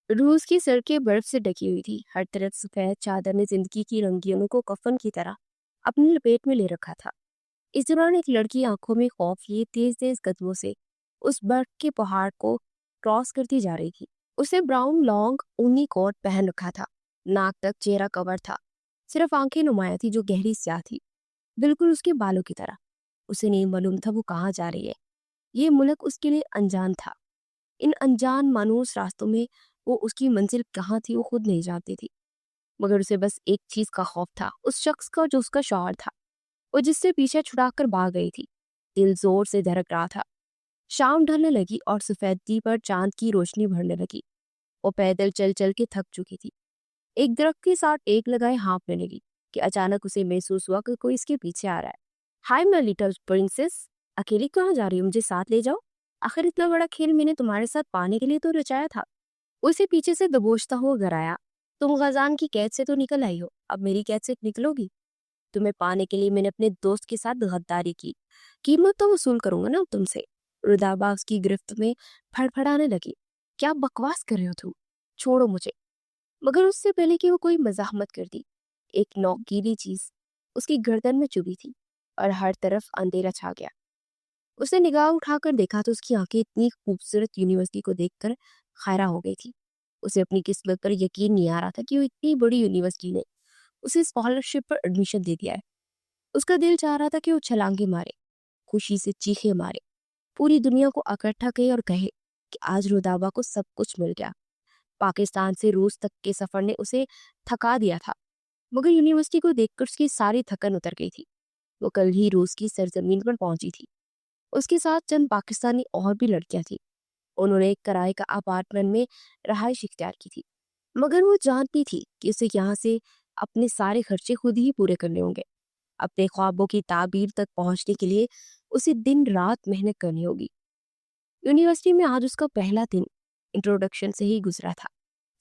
रूस की सड़कें बर्फ से ढकी हुई थी। हर तरफ सफेद चादर ने जिंदगी की रंगीनों को कफन की तरह अपनी लपेट में ले रखा था। इस दौरान एक लड़की आंखों में खौफ लिए तेज तेज कदमों से उस बर्फ के पहाड़ को क्रॉस करती जा रही थी। उसने ब्राउन लॉन्ग ऊनी कोट पहन रखा था। नाक तक चेहरा कवर था। सिर्फ आंखें नुमाया थी जो गहरी स्याह थी, बिल्कुल उसके बालों की तरह। उसे नहीं मालूम था वो कहाँ जा रही है। ये मुल्क उसके लिए अनजान था। इन अनजान मानूस रास्तों में वो उसकी मंजिल कहाँ थी वो खुद नहीं जानती थी। मगर उसे बस एक चीज का खौफ था, उस शख्स का जो उसका शौहर था, वो जिससे पीछे छुड़ाकर भाग गई थी। दिल जोर से धड़क रहा था। शाम ढलने लगी और सफेदगी पर चांद की रोशनी भरने लगी। वो पैदल चल चल के थक चुकी थी। एक दरख्त के साथ टेक लगाए हाँफने लगी कि अचानक उसे महसूस हुआ कि कोई इसके पीछे आ रहा है। हाय माय लिटिल प्रिंसेस, अकेली कहाँ जा रही हो? मुझे साथ ले जाओ। आखिर इतना बड़ा खेल मैंने तुम्हारे साथ पाने के लिए तो रचाया था। वो उसे पीछे से दबोचता हुआ घर आया। तुम गजान की कैद से तो निकल आई हो, अब मेरी कैद से निकलोगी? तुम्हें पाने के लिए मैंने अपने दोस्त के साथ गद्दारी की, कीमत तो वसूल करूंगा ना तुमसे। रुदाबा उसकी गिरफ्त में फड़फड़ाने लगी। क्या बकवास कर रहे हो तुम? छोड़ो मुझे। मगर उससे पहले कि वो कोई मजाहमत कर दी, एक नोकीली चीज उसकी गर्दन में चुभी थी और हर तरफ अंधेरा छा गया। उसने निगाह उठाकर देखा तो उसकी आंखें इतनी खूबसूरत यूनिवर्सिटी को देखकर खैरा हो गई थी। उसे अपनी किस्मत पर यकीन नहीं आ रहा था कि वो इतनी बड़ी यूनिवर्सिटी ने उसे स्कॉलरशिप पर एडमिशन दे दिया है। उसका दिल चाह रहा था कि वो छलांगे मारे, खुशी से चीखे मारे, पूरी दुनिया को इकट्ठा कहे और कहे कि आज रुदाबा को सब कुछ मिल गया। पाकिस्तान से रूस तक के सफर ने उसे थका दिया था, मगर यूनिवर्सिटी को देखकर उसकी सारी थकन उतर गई थी। वो कल ही रूस की सरजमीन पर पहुंची थी। उसके साथ चंद पाकिस्तानी और भी लड़कियां थी। उन्होंने एक किराए का अपार्टमेंट में रहाइश इख्तियार की थी। मगर वो जानती थी कि उसे यहाँ से अपने सारे खर्चे खुद ही पूरे करने होंगे। अपने ख्वाबों की ताबीर तक पहुंचने के लिए उसे दिन रात मेहनत करनी होगी। यूनिवर्सिटी में आज उसका पहला दिन इंट्रोडक्शन से ही गुजरा था।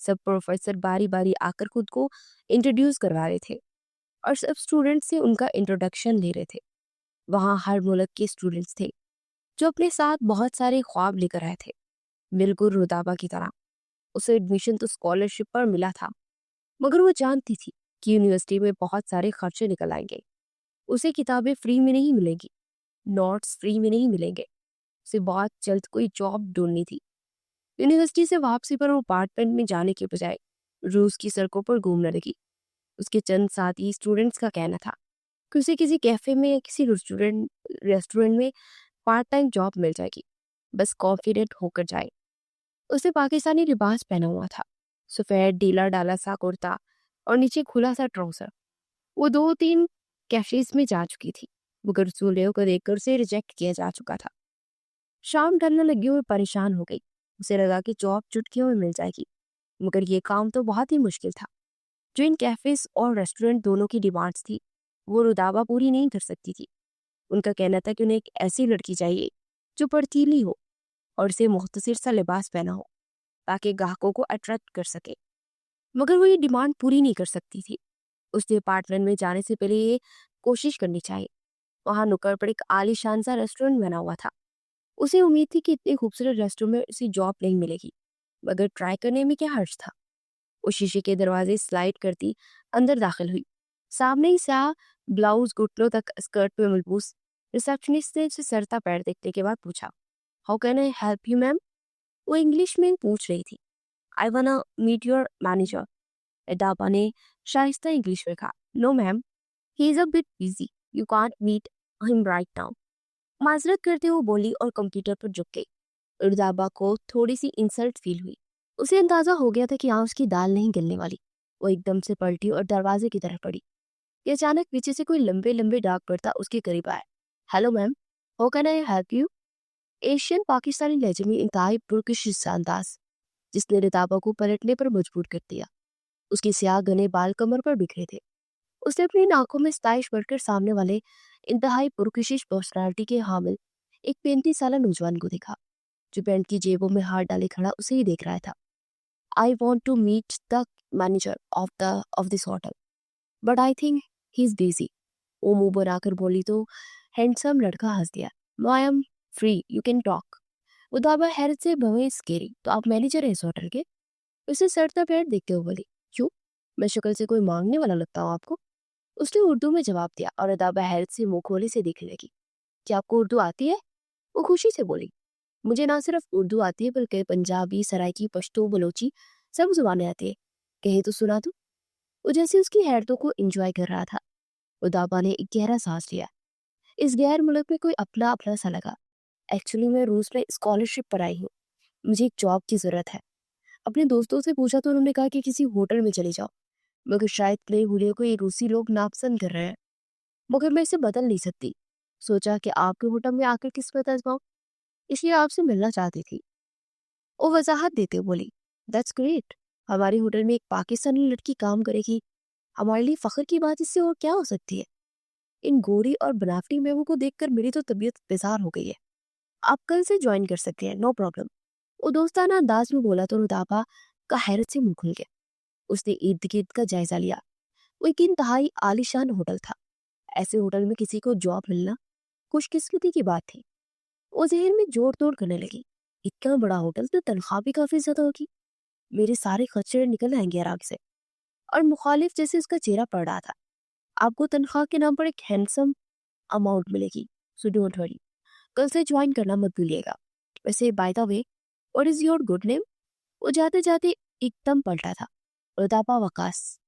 सब प्रोफेसर बारी बारी आकर खुद को इंट्रोड्यूस करवा रहे थे और सब स्टूडेंट से उनका इंट्रोडक्शन ले रहे थे। वहाँ हर मुल्क के स्टूडेंट्स थे जो अपने साथ बहुत सारे ख्वाब लेकर आए थे, बिल्कुल रुदाबा की तरह। उसे एडमिशन तो स्कॉलरशिप पर मिला था, मगर वो जानती थी कि यूनिवर्सिटी में बहुत सारे खर्चे निकल आएंगे। उसे किताबें फ्री में नहीं मिलेंगी, नोट्स फ्री में नहीं मिलेंगे। उसे बहुत जल्द कोई जॉब ढूंढनी थी। यूनिवर्सिटी से वापसी पर वो अपार्टमेंट में जाने के बजाय रूस की सड़कों पर घूमने लगी। उसके चंद साथी स्टूडेंट्स का कहना था कि उसे किसी कैफे में या किसी रेस्टोरेंट रेस्टोरेंट में पार्ट टाइम जॉब मिल जाएगी, बस कॉन्फिडेंट होकर जाए। उसने पाकिस्तानी लिबास पहना हुआ था, सफेद ढीला डाला सा कुर्ता और नीचे खुला सा ट्राउजर। वो 2-3 कैफेज में जा चुकी थी, मगर सूलियों को देखकर उसे रिजेक्ट किया जा चुका था। शाम ढलने लगी और परेशान हो गई। उसे लगा कि जॉब चुटकियों में मिल जाएगी, मगर ये काम तो बहुत ही मुश्किल था। जो इन कैफेज और रेस्टोरेंट दोनों की डिमांड्स थी, वो रुदाबा पूरी नहीं कर सकती थी। उनका कहना था कि उन्हें एक ऐसी लड़की चाहिए जो पर्चीली हो और उसे मुख्तसर सा लिबास पहना हो ताकि ग्राहकों को अट्रैक्ट कर सके। मगर वो ये डिमांड पूरी नहीं कर सकती थी। उसने अपार्टमेंट में जाने से पहले ये कोशिश करनी चाहिए। वहां नुक्कड़ पर एक आलीशान सा रेस्टोरेंट बना हुआ था। उसे उम्मीद थी कि इतने खूबसूरत रेस्टोरेंट में उसे जॉब नहीं मिलेगी, मगर ट्राई करने में क्या हर्ज था। वो शीशे के दरवाजे स्लाइड करती अंदर दाखिल हुई। सामने ही सा ब्लाउज घुटनों तक स्कर्ट में मलबूस रिसेप्शनिस्ट ने उसे सरता पैर देखने के बाद पूछा, how can I help you ma'am? वो इंग्लिश में पूछ रही थी। आई वाना मीट योर मैनेजर। एडापा ने शाइस्ता इंग्लिश में कहा, no ma'am, he is a bit busy, you can't meet him right now. माजरत करते हुए बोली और कंप्यूटर पर झुक गई। उर्दाबा को थोड़ी सी इंसल्ट फील हुई। उसे अंदाजा हो गया था कि यहाँ उसकी दाल नहीं गलने वाली। वो एकदम से पलटी और दरवाजे की तरफ पड़ी कि अचानक पीछे से कोई लंबे लंबे डाक पड़ता उसके करीब आया। Hello ma'am, how can I help you? Asian Pakistani लहजे में इंतहाई पुरकशिश अंदाज, जिसने रिताबा को पलटने पर मजबूर कर दिया। उसके स्याह घने बाल कमर पर बिखरे थे। उसने अपनी आंखों में स्ताइश भरकर सामने वाले इंतहाई पुरकशिश पर्सनालिटी के हामिल एक 35 साल नौजवान को देखा, जो पैंट की जेबों में हाथ डाले खड़ा उसे ही देख रहा था। I want to meet the manager of this hotel, but I think he is busy. वो मुंह बनाकर बोली तो हैंडसम लड़का हंस दिया। No, I am free, you can talk. वो दाबा हैरत से भवे स्केरी, तो आप मैनेजर हैं इस होटल के? उसे सर पैर देखते हुए बोली, क्यों? मैं शक्ल से कोई मांगने वाला लगता हूँ आपको? उसने उर्दू में जवाब दिया और अदाबा हैरत से मुंह खोले से देखने लगी। क्या आपको उर्दू आती है? वो खुशी से बोली, मुझे ना सिर्फ उर्दू आती है बल्कि पंजाबी, सराइकी, पश्तो, बलोची सब जुबानें आती है। कहे तो सुना दूं? वो जैसे उसकी हैरतों को एंजॉय कर रहा था। उदाबा ने एक गहरा सांस लिया। इस गैर मुल्क में कोई अपना अपना सा लगा। एक्चुअली मैं रूस में स्कॉलरशिप पर आई हूँ। मुझे एक जॉब की जरूरत है। अपने दोस्तों से पूछा तो उन्होंने कहा कि किसी होटल में चले जाओ, मगर शायद प्ले हुए को ये रूसी लोग नापसंद कर रहे हैं। मगर मैं इसे बदल नहीं सकती। सोचा कि आपके होटल में आकर किस्मत आजमाऊं, इसलिए आपसे मिलना चाहती थी। वो वजाहत देते बोली, दैट्स ग्रेट। हमारे होटल में एक पाकिस्तानी लड़की काम करेगी। हमारे लिए फख्र की बात इससे और क्या हो सकती है? इन गोरी और बनावटी मेमों को देखकर मेरी तो तबीयत बेजार हो गई है। आप कल से ज्वाइन कर सकते हैं, नो प्रॉब्लम। वो दोस्ताना अंदाज में बोला तो रुदाबा का हैरत से मुंह खुल गया। उसने इर्द गिर्द का जायजा लिया। वो एक इंतहाई आलीशान होटल था। ऐसे होटल में किसी को जॉब मिलना खुशकिस्मती की बात थी। वो जहन में जोड़ तोड़ करने लगी, इतना बड़ा होटल तो तनख्वाह भी काफी ज्यादा होगी। मेरे सारे खर्चे निकल आएंगे आराम से। और मुखालिफ जैसे उसका चेहरा पड़ रहा था। आपको तनख्वाह के नाम पर एक हैंडसम अमाउंट मिलेगी, सो डोंट वरी। कल से ज्वाइन करना मत भूलिएगा। वैसे by the way, what is your good name? वो जाते जाते एकदम पलटा था। रुदाबा वकास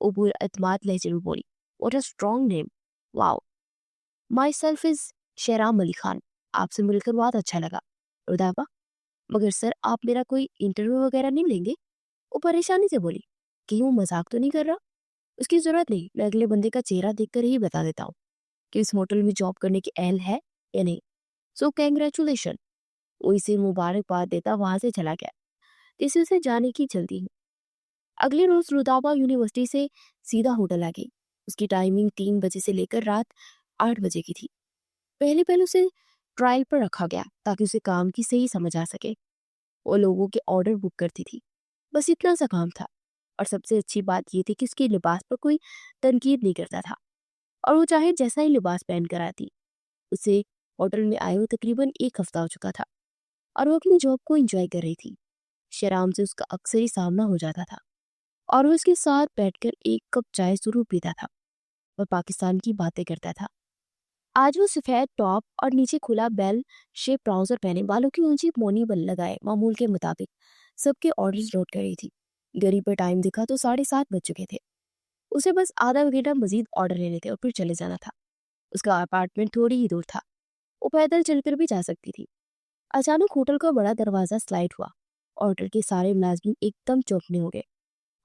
वो पूरे एतमाद लहजे में बोली, what a strong name. Wow, myself is Sheram Ali Khan. आपसे मिलकर बहुत अच्छा लगा रुदाबा। मगर सर, आप मेरा कोई इंटरव्यू वगैरह नहीं लेंगे? वो परेशानी से बोली, कि वो मजाक तो नहीं कर रहा? उसकी जरूरत नहीं, मैं अगले बंदे का चेहरा देखकर ही बता देता हूँ कि इस होटल में जॉब करने की अहल है या नहीं। सो कैंग्रेचुलेशन। वो इसे मुबारकबाद देता वहां से चला गया, जिससे उसे जाने की जल्दी है। अगले रोज रुदाबा यूनिवर्सिटी से सीधा होटल आ गई। उसकी टाइमिंग 3 बजे से लेकर रात 8 बजे की थी। पहले पहले उसे ट्रायल पर रखा गया ताकि उसे काम की सही समझ आ सके। वो लोगों के ऑर्डर बुक करती थी, बस इतना सा काम था। और सबसे अच्छी बात ये थी कि उसके लिबास पर कोई तनकीद नहीं करता था, और वो चाहे जैसा ही लिबास पहन कर आती। उसे होटल में आए हुए तकरीबन 1 हफ्ता हो चुका था, और वो अपनी जॉब को एंजॉय कर रही थी। शराम से उसका अक्सर ही सामना हो जाता था, और वो उसके साथ बैठकर एक कप चाय जरूर पीता था और पाकिस्तान की बातें करता था। आज वो सफेद टॉप और नीचे खुला बेल शेप ट्राउजर पहने, बालों की ऊंची मोनी बल लगाए मामूल के मुताबिक सबके ऑर्डर्स नोट कर रही थी। घड़ी पर टाइम दिखा तो 7:30 बज चुके थे। उसे बस आधा घंटा मजीद ऑर्डर लेने थे और फिर चले जाना था। उसका अपार्टमेंट थोड़ी ही दूर था, वो पैदल चलकर भी जा सकती थी। अचानक होटल का बड़ा दरवाजा स्लाइड हुआ। होटल के सारे मुलाजिम एकदम चौंकने हो गए।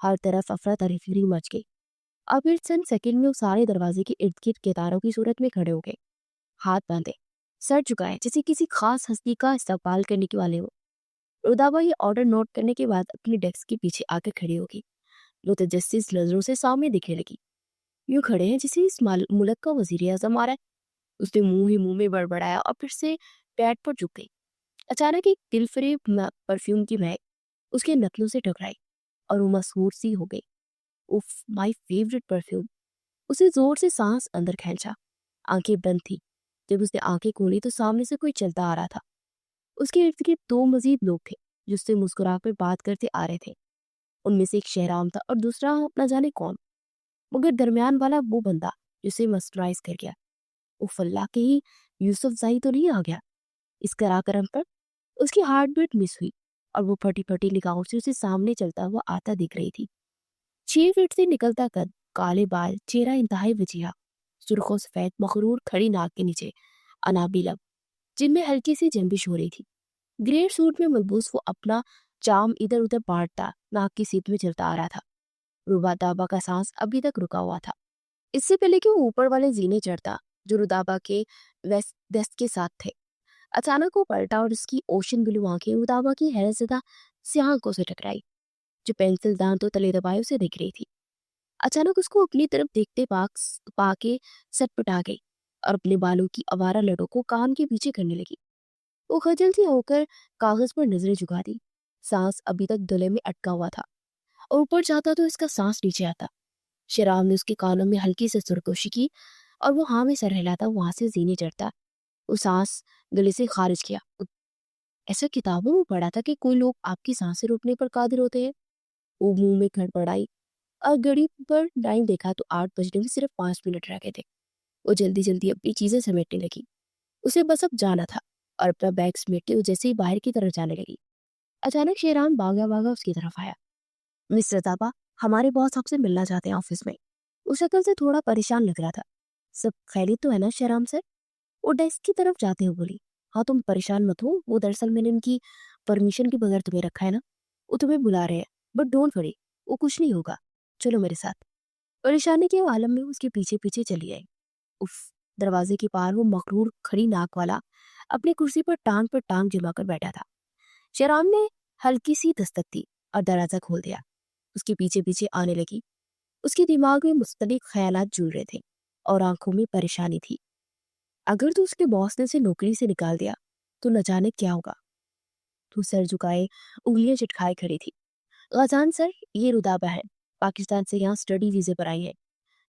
हर तरफ अफरा तफरी मच गई। अब फिर चंद सेकंड में वो सारे दरवाजे के इर्द गिर्द केदारों की सूरत में खड़े हो गए, हाथ बांधे, सर झुकाए, जैसे किसी खास हस्ती का इस्तकबाल करने के वाले हो। रुदाबा ये ऑर्डर नोट करने के बाद अपनी डेस्क के पीछे आकर खड़ी होगी। वो तजस्सुस नजरों से सामने दिखने लगी। यूं खड़े हैं जैसे इस मुल्क का वजीर आजम आ रहा है। उसने मुंह ही मुंह में बड़बड़ाया और फिर से पैड पर झुक गई। अचानक एक दिलफरेब परफ्यूम की महक उसके नथनों से टकराई और वो मशहूर सी हो गई। उफ, माय फेवरेट परफ्यूम। उसे जोर से सांस अंदर खींचा। आंखें बंद थी। जब उसने आंखें खोली तो सामने से कोई चलता आ रहा था। उसके इर्द गिर्द 2 मजीद लोग थे जो उससे मुस्कुराकर बात करते आ रहे थे। उनमें से एक शहराम था और दूसरा न जाने कौन, मगर दरमियान वाला वो बंदा जिसे मस्टराइज कर गया। उफ अल्लाह के ही, यूसुफ जाई तो नहीं आ गया? इस कराक्रम पर उसकी हार्ट बीट मिस हुई और वो फटी फटी निगाहों से उसे सामने चलता हुआ आता दिख रही थी। 6 फीट से निकलता कद, काले बाल, चेहरा इंतहाई वजीहा, सुर्खों सफेद, मखरूर खड़ी नाक के नीचे अनाबी लब जिनमें हल्की सी जंबिश हो रही थी। ग्रे सूट में मलबूस वो अपना चाम इधर उधर बांटता नाक की सीध में चलता आ रहा था। रुबादाबा का सांस अभी तक रुका हुआ था। इससे पहले कि वो ऊपर वाले जीने चढ़ता जो रुदाबा के वेस्ट डेस्क के साथ थे। अचानक वो पलटा और उसकी ओशन ब्लू आंखें रुदाबा की हैरतज़दा स्याह आंखों से टकराई, जो पेंसिल दांतों तले दबाए उसे दिख रही थी। अचानक उसको अपनी तरफ देखते पाके सटपटा गई और अपने बालों की आवारा लड़ों को कान के पीछे करने लगी। वो खजल सी होकर कागज पर नजरें झुका दी। सांस अभी तक गले में अटका हुआ था और ऊपर जाता तो इसका सांस नीचे आता। शराब ने उसके कानों में हल्की से सुरकोशी की और वो हाँ में सर हिलाता वहां से जीने चढ़ता। वो सांस गले से खारिज किया। ऐसा किताबों में पढ़ा था कि कोई लोग आपकी सांसें रोकने पर कादिर होते हैं। वो मुंह में खड़बड़ाई और घड़ी पर टाइम देखा तो 8 बजने में सिर्फ 5 मिनट रह गए थे। वो जल्दी जल्दी अपनी चीजें समेटने लगी। उसे बस अब जाना था और अपना बैग समेट के वो जैसे ही बाहर की तरफ जाने लगी, अचानक शेरान भागा भागा उसकी तरफ आया। मिस रताबा, हमारे बॉस आपसे मिलना चाहते हैं ऑफिस में। उस शक्ल से थोड़ा परेशान लग रहा था। सब खैरियत तो है ना शेराम सर? वो डेस्क की तरफ जाते हुए बोली। हाँ तुम परेशान मत हो, वो दरअसल मैंने उनकी परमिशन के बगैर तुम्हें रखा है ना। वो तुम्हें बुला रहे हैं, बट डोंट वरी, वो कुछ नहीं होगा। चलो मेरे साथ। परेशानी के आलम में उसके पीछे पीछे चली आई। उफ। दरवाजे के पार वो मकरूर खड़ी नाक वाला अपनी कुर्सी पर टांग जमाकर बैठा था। शेराम ने हल्की सी दस्तक दी और दरवाजा खोल दिया। उसके पीछे पीछे आने लगी। उसके दिमाग में मुख्तलिफ ख्यालात जुड़ रहे थे और आंखों में परेशानी थी। अगर तो उसके बॉस ने उसे नौकरी से निकाल दिया तो न जाने क्या होगा। तू सर झुकाए उंगलियां चिटकाए खड़ी थी। गजान सर, ये रुदाबा है, पाकिस्तान से यहाँ स्टडी वीजे पर आई है।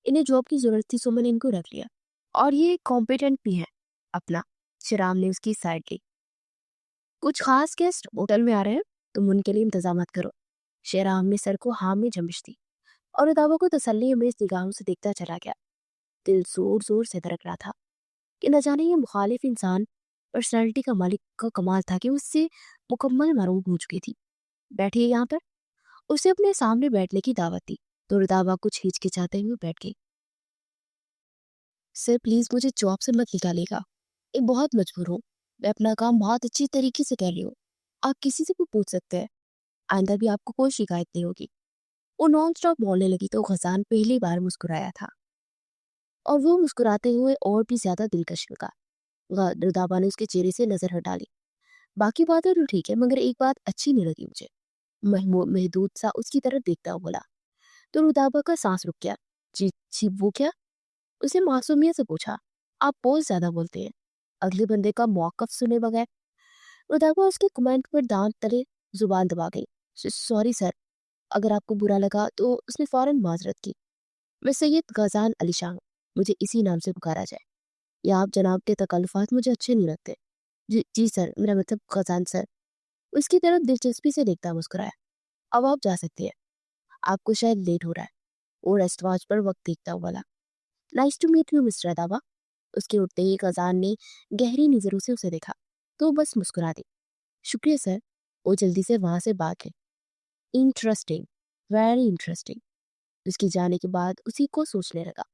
इन्हें जॉब की जरूरत थी, सो मैंने इनको रख लिया। और ये कॉम्पिटेंट भी है अपना। शराम ने उसकी साइड ली। कुछ खास गेस्ट होटल में आ रहे हैं, तुम उनके लिए इंतजाम करो। शेराम ने सर को हाँ में जमिश दी और रुदाबा को तसल्ली हमें निगाहों से देखता चला गया। दिल जोर जोर से धड़क रहा था कि न जाने ये मुखालिफ इंसान पर्सनैलिटी का मालिक का कमाल था कि उससे मुकम्मल मरूब हो चुकी थी। बैठिए यहाँ पर। उसे अपने सामने बैठने की दावत दी तो रुदाबा कुछ हिचकिचाते हुए बैठ गई। सर प्लीज मुझे जॉब से मत निकालिएगा, एक बहुत मजबूर हूँ। मैं अपना काम बहुत अच्छी तरीके से कर रही हूँ। आप किसी से भी पूछ सकते हैं। आइंदा भी आपको कोई शिकायत नहीं होगी। वो नॉन स्टॉप बोलने लगी तो गजान पहली बार मुस्कुराया था और वो मुस्कुराते हुए और भी ज्यादा दिलकश लगा। रुदाबा ने उसके चेहरे से नजर हटा ली। बाकी बातें तो ठीक है, मगर एक बात अच्छी नहीं लगी मुझे। महदूद सा उसकी तरफ देखता हुआ बोला। तो रुदाबा का सांस रुक गया। जी जी, वो क्या? उसने मासूमियत से पूछा। आप बहुत ज्यादा बोलते हैं। अगले बंदे का मौकफ सुने बगैर रुदाबा उसके कमेंट पर दांत तले जुबान दबा गई। सॉरी सर, अगर आपको बुरा लगा तो उसने फौरन माजरत की। मैं सैयद गजान अली शाह हूं। मुझे इसी नाम से पुकारा जाए। या आप जनाब के तकल्लुफ़ात मुझे अच्छे नहीं लगते। जी जी सर, मेरा मतलब गजान सर। उसकी तरफ दिलचस्पी से देखता मुस्कुराया। अब आप जा सकते हैं, आपको शायद लेट हो रहा है। वो रेस्ट वॉच पर वक्त देखता हुआ बोला। Nice to meet you mister Adaba. उसके उठते ही खजान ने गहरी नजरों से उसे देखा तो बस मुस्कुरा दी। शुक्रिया सर। वो जल्दी से वहां से भाग गई। Interesting, very interesting. उसके जाने के बाद उसी को सोचने लगा।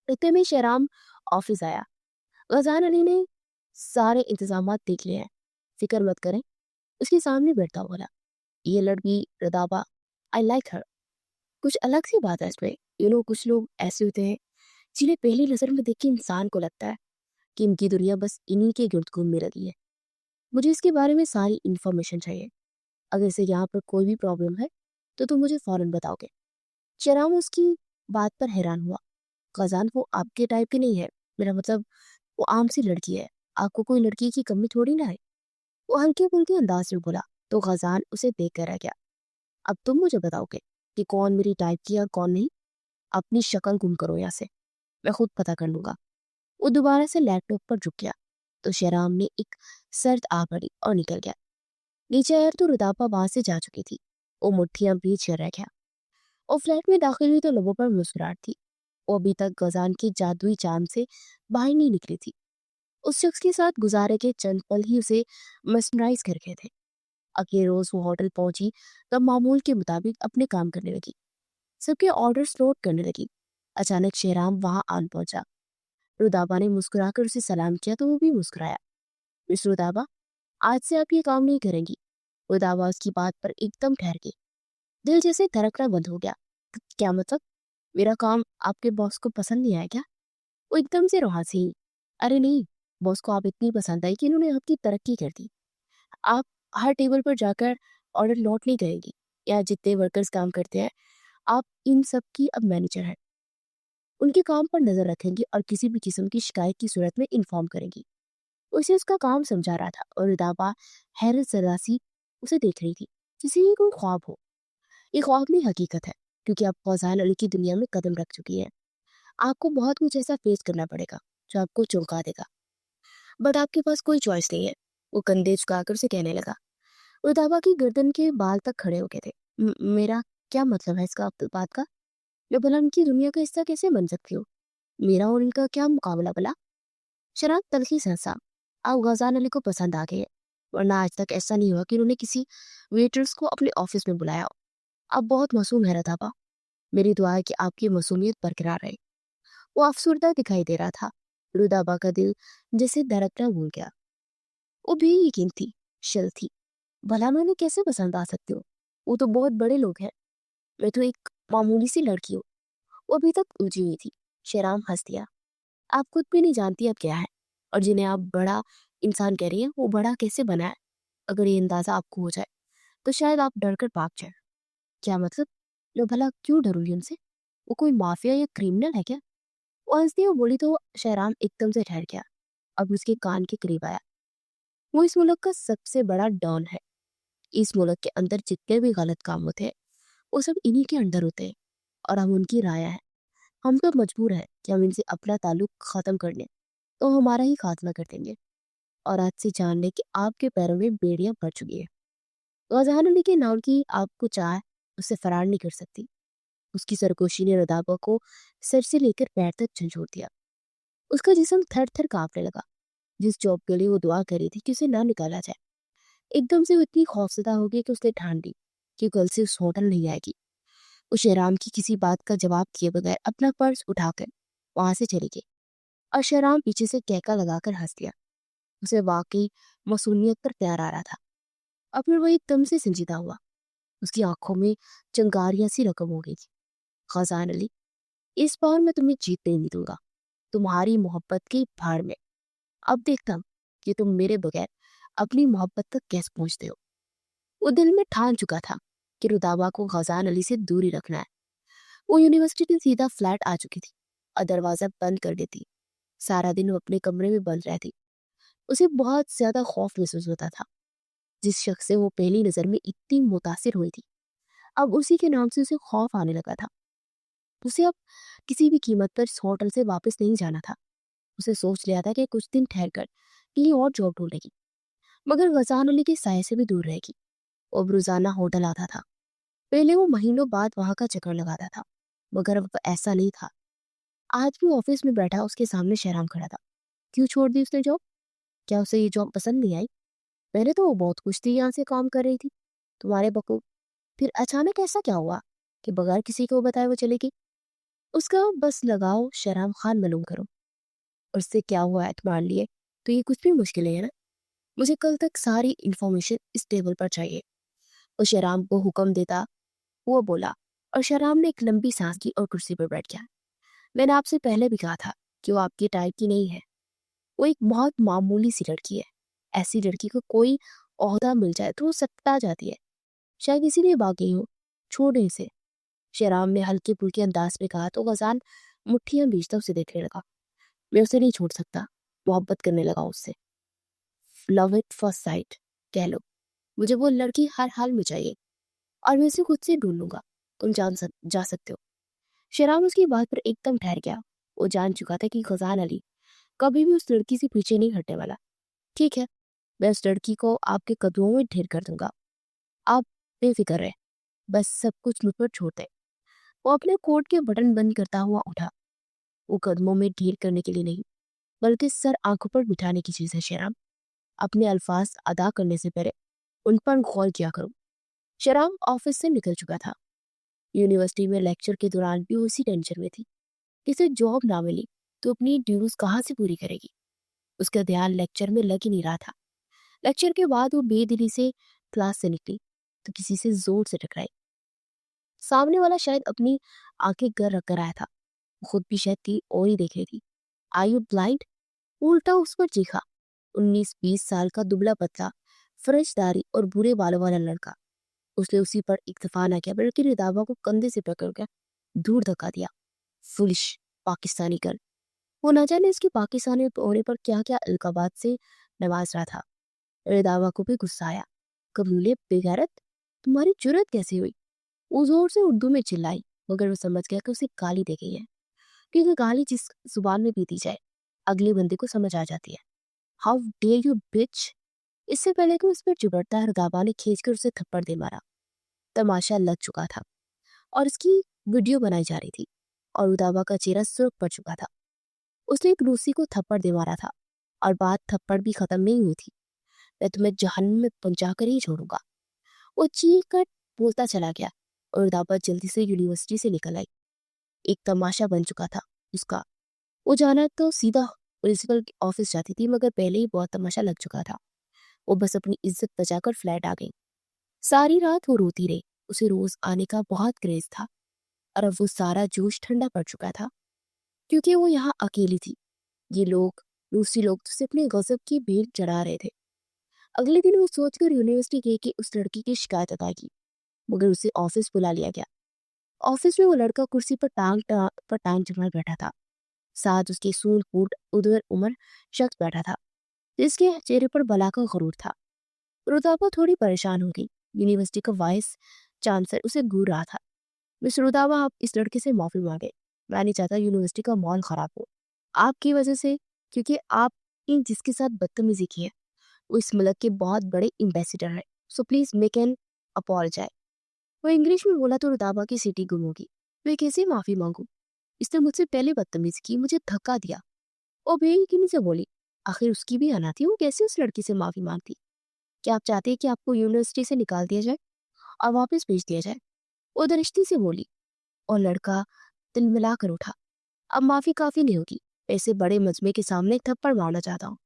इतने में शहराम ऑफिस आया। गजान अली ने सारे इंतजाम देख लिए हैं, फिक्र मत करें। उसके सामने बैठता हुआ बोला। ये लड़की रदाबा, आई लाइक हर। कुछ अलग सी बात है इसमें। कुछ लोग ऐसे होते हैं जिन्हें पहली नजर में देख के इंसान को लगता है कि इनकी दुनिया बस इन्हीं के गिर्द घूम में लगी है। मुझे इसके बारे में सारी इन्फॉर्मेशन चाहिए। अगर इसे यहाँ पर कोई भी प्रॉब्लम है तो तुम मुझे फौरन बताओगे। चराम उसकी बात पर हैरान हुआ। खजान वो आपके टाइप की नहीं है, मेरा मतलब वो आम सी लड़की है। आपको कोई लड़की की कमी थोड़ी ना है। वो हल्के फुल्के अंदाज में बोला तो खजान उसे देख कर रह गया। अब तुम मुझे बताओगे कि कौन मेरी टाइप की और कौन नहीं? अपनी शक्ल गुम करो यहाँ से, मैं खुद पता कर लूंगा। वो दोबारा से लैपटॉप पर झुक गया तो शहराम ने एक सर्द आ पड़ी और निकल गया। नीचे आया तो रुदापा वहां से जा चुकी थी। वो मुट्ठियां बीच कर रह गया। और फ्लैट में दाखिल हुई तो लोगों पर मुस्कुराहट थी। वो अभी तक गजान की जादुई चाम से बाहर नहीं निकली थी। उस शख्स के साथ गुजारे के चंद पल ही उसे मस्मराइज कर गए थे। अगले रोज वो होटल पहुंची तब मामूल के मुताबिक अपने काम करने लगी। सबके ऑर्डर्स नोट करने लगी। अचानक शेहराम वहां आन पहुंचा। रुदाबा ने मुस्कुराकर उसे सलाम किया तो वो भी मुस्कुराया। मिस रुदाबा, आज से आप ये काम नहीं करेंगी। रुदाबा उसकी बात पर एकदम ठहर गई। दिल जैसे धड़कना बंद हो गया। क्या मतलब? मेरा काम आपके बॉस को पसंद नहीं आया क्या? वो एकदम से रहा सी। अरे नहीं, बॉस को आप इतनी पसंद आई कि इन्होंने आपकी तरक्की कर दी। आप हर टेबल पर जाकर ऑर्डर नोट नहीं करेंगी। या जितने वर्कर्स काम करते हैं, आप इन सब की अब मैनेजर हैं। उनके काम पर नजर रखेंगी और किसी भी किस्म की शिकायत की सूरत में इन्फॉर्म करेंगी। उसे उसका काम समझा रहा था और रिदाबा हैरत जरा सी उसे देख रही थी, जैसे ये कोई ख्वाब हो। ये ख्वाब नहीं, हकीकत है, क्योंकि आप फौजान अली की दुनिया में कदम रख चुकी हैं। आपको बहुत कुछ ऐसा फेस करना पड़ेगा जो आपको चौंका देगा, बट आपके पास कोई चॉइस नहीं है। वो कंधे झुकाकर उसे कहने लगा। रुदाबा की गर्दन के बाल तक खड़े हो गए थे। मेरा क्या मतलब है इसका बात का? मैं भला उनकी दुनिया का हिस्सा कैसे बन सकती हूँ? मेरा और इनका क्या मुकाबला भला? शराब तल्खी से हंसा। आप गजान अली को पसंद आ गए, वरना आज तक ऐसा नहीं हुआ कि उन्होंने किसी वेटर्स को अपने ऑफिस में बुलाया हो। आप बहुत मासूम है रताबा। मेरी दुआ है कि आपकी मासूमियत बरकरार रहे। वो अफसरदा दिखाई दे रहा था। रुदाबा का दिल जैसे धड़कना भूल गया। वो भी यकीन थी, शल थी। भला मैं उन्हें कैसे पसंद आ सकती हूँ? वो तो बहुत बड़े लोग हैं, मैं तो एक मामूली सी लड़की हूँ। वो अभी तक उलझी हुई थी। शेराम हंस दिया। आप खुद भी नहीं जानती अब क्या है, और जिन्हें आप बड़ा इंसान कह रही हैं वो बड़ा कैसे बना है। अगर ये अंदाजा आपको हो जाए तो शायद आप डर कर भाग जाए। क्या मतलब? मैं भला क्यों डरूंगी उनसे? वो कोई माफिया या क्रिमिनल है क्या? वो हंसती हुई बोली तो शहराम एकदम से ठहर गया। अब उसके कान के करीब आया। वो इस मुल्क का सबसे बड़ा डॉन है। इस मुल्क के अंदर जितने भी गलत काम होते हैं वो सब इन्हीं के अंडर होते हैं, और हम उनकी राया है। हम तो मजबूर हैं कि हम इनसे अपना ताल्लुक खत्म कर लें, तो हमारा ही खात्मा कर देंगे। और आज से जान लें कि आपके पैरों में बेड़ियां पड़ चुकी है। गजान अली के नाम की आपको चाह उससे फरार नहीं कर सकती। उसकी सरगोशी ने रदाबा को सर से लेकर पैर तक झंझोड़ दिया। उसका जिस्म थर थर कांपने लगा। जिस जॉब के लिए वो दुआ करी थी कि उसे ना निकाला जाए, एकदम से वो इतनी खौफजदा हो गई कि उसने ठान ली कि कल से उस होटल नहीं आएगी। वो शहराम की किसी बात का जवाब दिए बगैर अपना पर्स उठाकर वहां से चली गई, और शहराम पीछे से कहका लगाकर हंस दिया। उसे वाकई मासूमियत पर प्यार आ रहा था। और फिर वो एकदम से संजीदा हुआ। उसकी आंखों में चिंगारियां सी रकम हो गई थी। खजान अली, इस बार मैं तुम्हें जीतने नहीं दूंगा। तुम्हारी मोहब्बत की भाड़ में। अब देखता हूं कि तुम मेरे बगैर अपनी मोहब्बत तक कैसे पहुंचते हो। वो दिल में ठान चुका था कि रुदाबा को खजान अली से दूरी रखना है। वो यूनिवर्सिटी से सीधा फ्लैट आ चुकी थी और दरवाजा बंद कर देती। सारा दिन वो अपने कमरे में बंद रहती। उसे बहुत ज्यादा खौफ महसूस होता था। जिस शख्स से वो पहली नजर में इतनी मुतासिर हुई थी, अब उसी के नाम से उसे खौफ आने लगा था। उसे अब किसी भी कीमत पर इस होटल से वापस नहीं जाना था। उसे सोच लिया था कि कुछ दिन ठहर कर कहीं और जॉब ढूंढेगी, मगर गजान अली के साय से भी दूर रहेगी। वो अब रोजाना होटल आता था। पहले वो महीनों बाद वहां का चक्कर लगाता था, मगर अब ऐसा नहीं था। आज भी ऑफिस में बैठा उसके सामने शहराम खड़ा था। क्यों छोड़ दी उसने जॉब? क्या उसे ये जॉब पसंद नहीं आई? पहले तो वो बहुत खुश थी यहाँ से काम कर रही थी, तुम्हारे बकू। फिर अचानक ऐसा क्या हुआ कि बगैर किसी को बताए वो चलेगी? उसका बस लगाओ शहराम खान मालूम करो। उससे क्या हुआ है तुम्हारे लिए तो ये कुछ भी मुश्किल है ना? मुझे कल तक सारी इंफॉर्मेशन इस टेबल पर चाहिए। वो शहराम को हुक्म देता वो बोला, और शहराम ने एक लंबी सांस की और कुर्सी पर बैठ गया। मैंने आपसे पहले भी कहा था कि वो आपकी टाइप की नहीं है। वो एक बहुत मामूली सी लड़की है। ऐसी लड़की को कोई ओहदा मिल जाए तो वो सत्ता जाती है। शायद इसीलिए भाग गई हो। छोड़े इसे। शहराम ने हल्के फुल्के अंदाज में कहा तो गजान मुट्ठियां भीजता उसे देखने लगा। मैं उसे नहीं छोड़ सकता। मोहब्बत करने लगा उससे। लव इट फर्स्ट साइट कह लो। मुझे वो लड़की हर हाल में चाहिए, और मैं उसे खुद से ढूंढ लूंगा। तुम जा सकते हो। शहराम उसकी बात पर एकदम ठहर गया। वो जान चुका था कि खजान अली कभी भी उस लड़की से पीछे नहीं हटने वाला। ठीक है, मैं उस लड़की को आपके कदमों में ढेर कर दूंगा। आप बेफिक्र रहे, बस सब कुछ मुझ पर छोड़ दे। वो अपने कोट के बटन बंद करता हुआ उठा। वो कदमों में ढेर करने के लिए नहीं, बल्कि सर आंखों पर बिठाने की चीज है शहराम। अपने अल्फाज अदा करने से पहले उन पर गौर किया करो। शहराम ऑफिस से निकल चुका था। यूनिवर्सिटी में लेक्चर के दौरान भी वो इसी टेंशन में थी। इसे जॉब ना मिली तो अपनी ड्यूज कहाँ से पूरी करेगी? उसका ध्यान लेक्चर में लग ही नहीं रहा था। लेक्चर के बाद वो बेदिली से क्लास से निकली तो किसी से जोर से टकराई। सामने वाला शायद अपनी आंखें कर रख कर आया था। वो खुद भी शायद थी और ही देख रही थी। आई यू ब्लाइंड? उल्टा उस पर चीखा। 19-20 साल का दुबला पतला, फरजदारी और बुरे बालों वाला लड़का। उसने उसी पर इक्तफा न किया, बल्कि रिदाबा को कंधे से पकड़ कर दूर धक्का दिया। Foolish Pakistani girl. वो न जाने इसकी पाकिस्तानी होने पर क्या क्या अलकाबात से नवाज रहा था। रिदावा को भी गुस्सा आया। कबीले बेगैरत, तुम्हारी जुर्रत कैसे हुई? वो जोर से उर्दू में चिल्लाई, मगर वो समझ गया कि उसे गाली दे गई है, क्योंकि गाली जिस जुबान में पीती जाए अगले बंदे को समझ आ जाती है। How dare you bitch! इससे पहले कि उस पर चिपटता रिदाबा ने खींच कर उसे थप्पड़ दे मारा। तमाशा लग चुका था और इसकी वीडियो बनाई जा रही थी और रुदाबा का चेहरा सुर्ख पड़ चुका था। उसने एक रूसी को थप्पड़ दे मारा था और बात थप्पड़ भी खत्म नहीं हुई थी। मैं तुम्हें जहन्नुम में पहुंचा कर ही छोड़ूंगा, वो चीख कर बोलता चला गया और रुदाबा जल्दी से यूनिवर्सिटी से निकल आई। एक तमाशा बन चुका था उसका। वो जाना तो सीधा प्रिंसिपल के ऑफिस जाती थी, मगर पहले ही बहुत तमाशा लग चुका था। वो बस अपनी इज्जत बचाकर फ्लैट आ गई। सारी रात वो रोती रही। उसे रोज आने का बहुत क्रेज था और अब वो सारा जोश ठंडा पड़ चुका था क्योंकि वो यहाँ अकेली थी। ये लोग, दूसरी लोग तो उसे अपने गजब की भीड़ चढ़ा रहे थे। अगले दिन वो सोचकर यूनिवर्सिटी गई कि उस लड़की की शिकायत अदाएगी, मगर उसे ऑफिस बुला लिया गया। ऑफिस में वो लड़का कुर्सी पर टांग जमाए बैठा था। साथ उसके सूंड फूट उधर उम्र शख्स बैठा था जिसके चेहरे पर बला का गुरूर था। रुदाबा थोड़ी परेशान हो गई। यूनिवर्सिटी का वाइस चांसलर उसे घूर रहा था। मिस रुदाबा, आप इस लड़के से माफी मांगे। मैं नहीं चाहता यूनिवर्सिटी का माहौल खराब हो आपकी वजह से, क्योंकि आपने जिसके साथ बदतमीजी की है वो इस मुल्क के बहुत बड़े एम्बेसडर है। So please make an apologise. वो इंग्लिश में बोला तो रुदाबा की सीटी गुम होगी। मैं कैसे माफी मांगू? इसने मुझसे पहले बदतमीजी की, मुझे धक्का दिया। वो बेयकीनी से बोली, आखिर उसकी भी अना थी, वो कैसे उस लड़की से माफी मांगती? क्या आप चाहते हैं कि आपको यूनिवर्सिटी से निकाल दिया जाए और वापस भेज दिया जाए? वो दरिश्ती से बोली और लड़का तिलमिला कर उठा। अब माफी काफी नहीं होगी। ऐसे बड़े मजमे के सामने थप्पड़ मारना चाहता हूँ,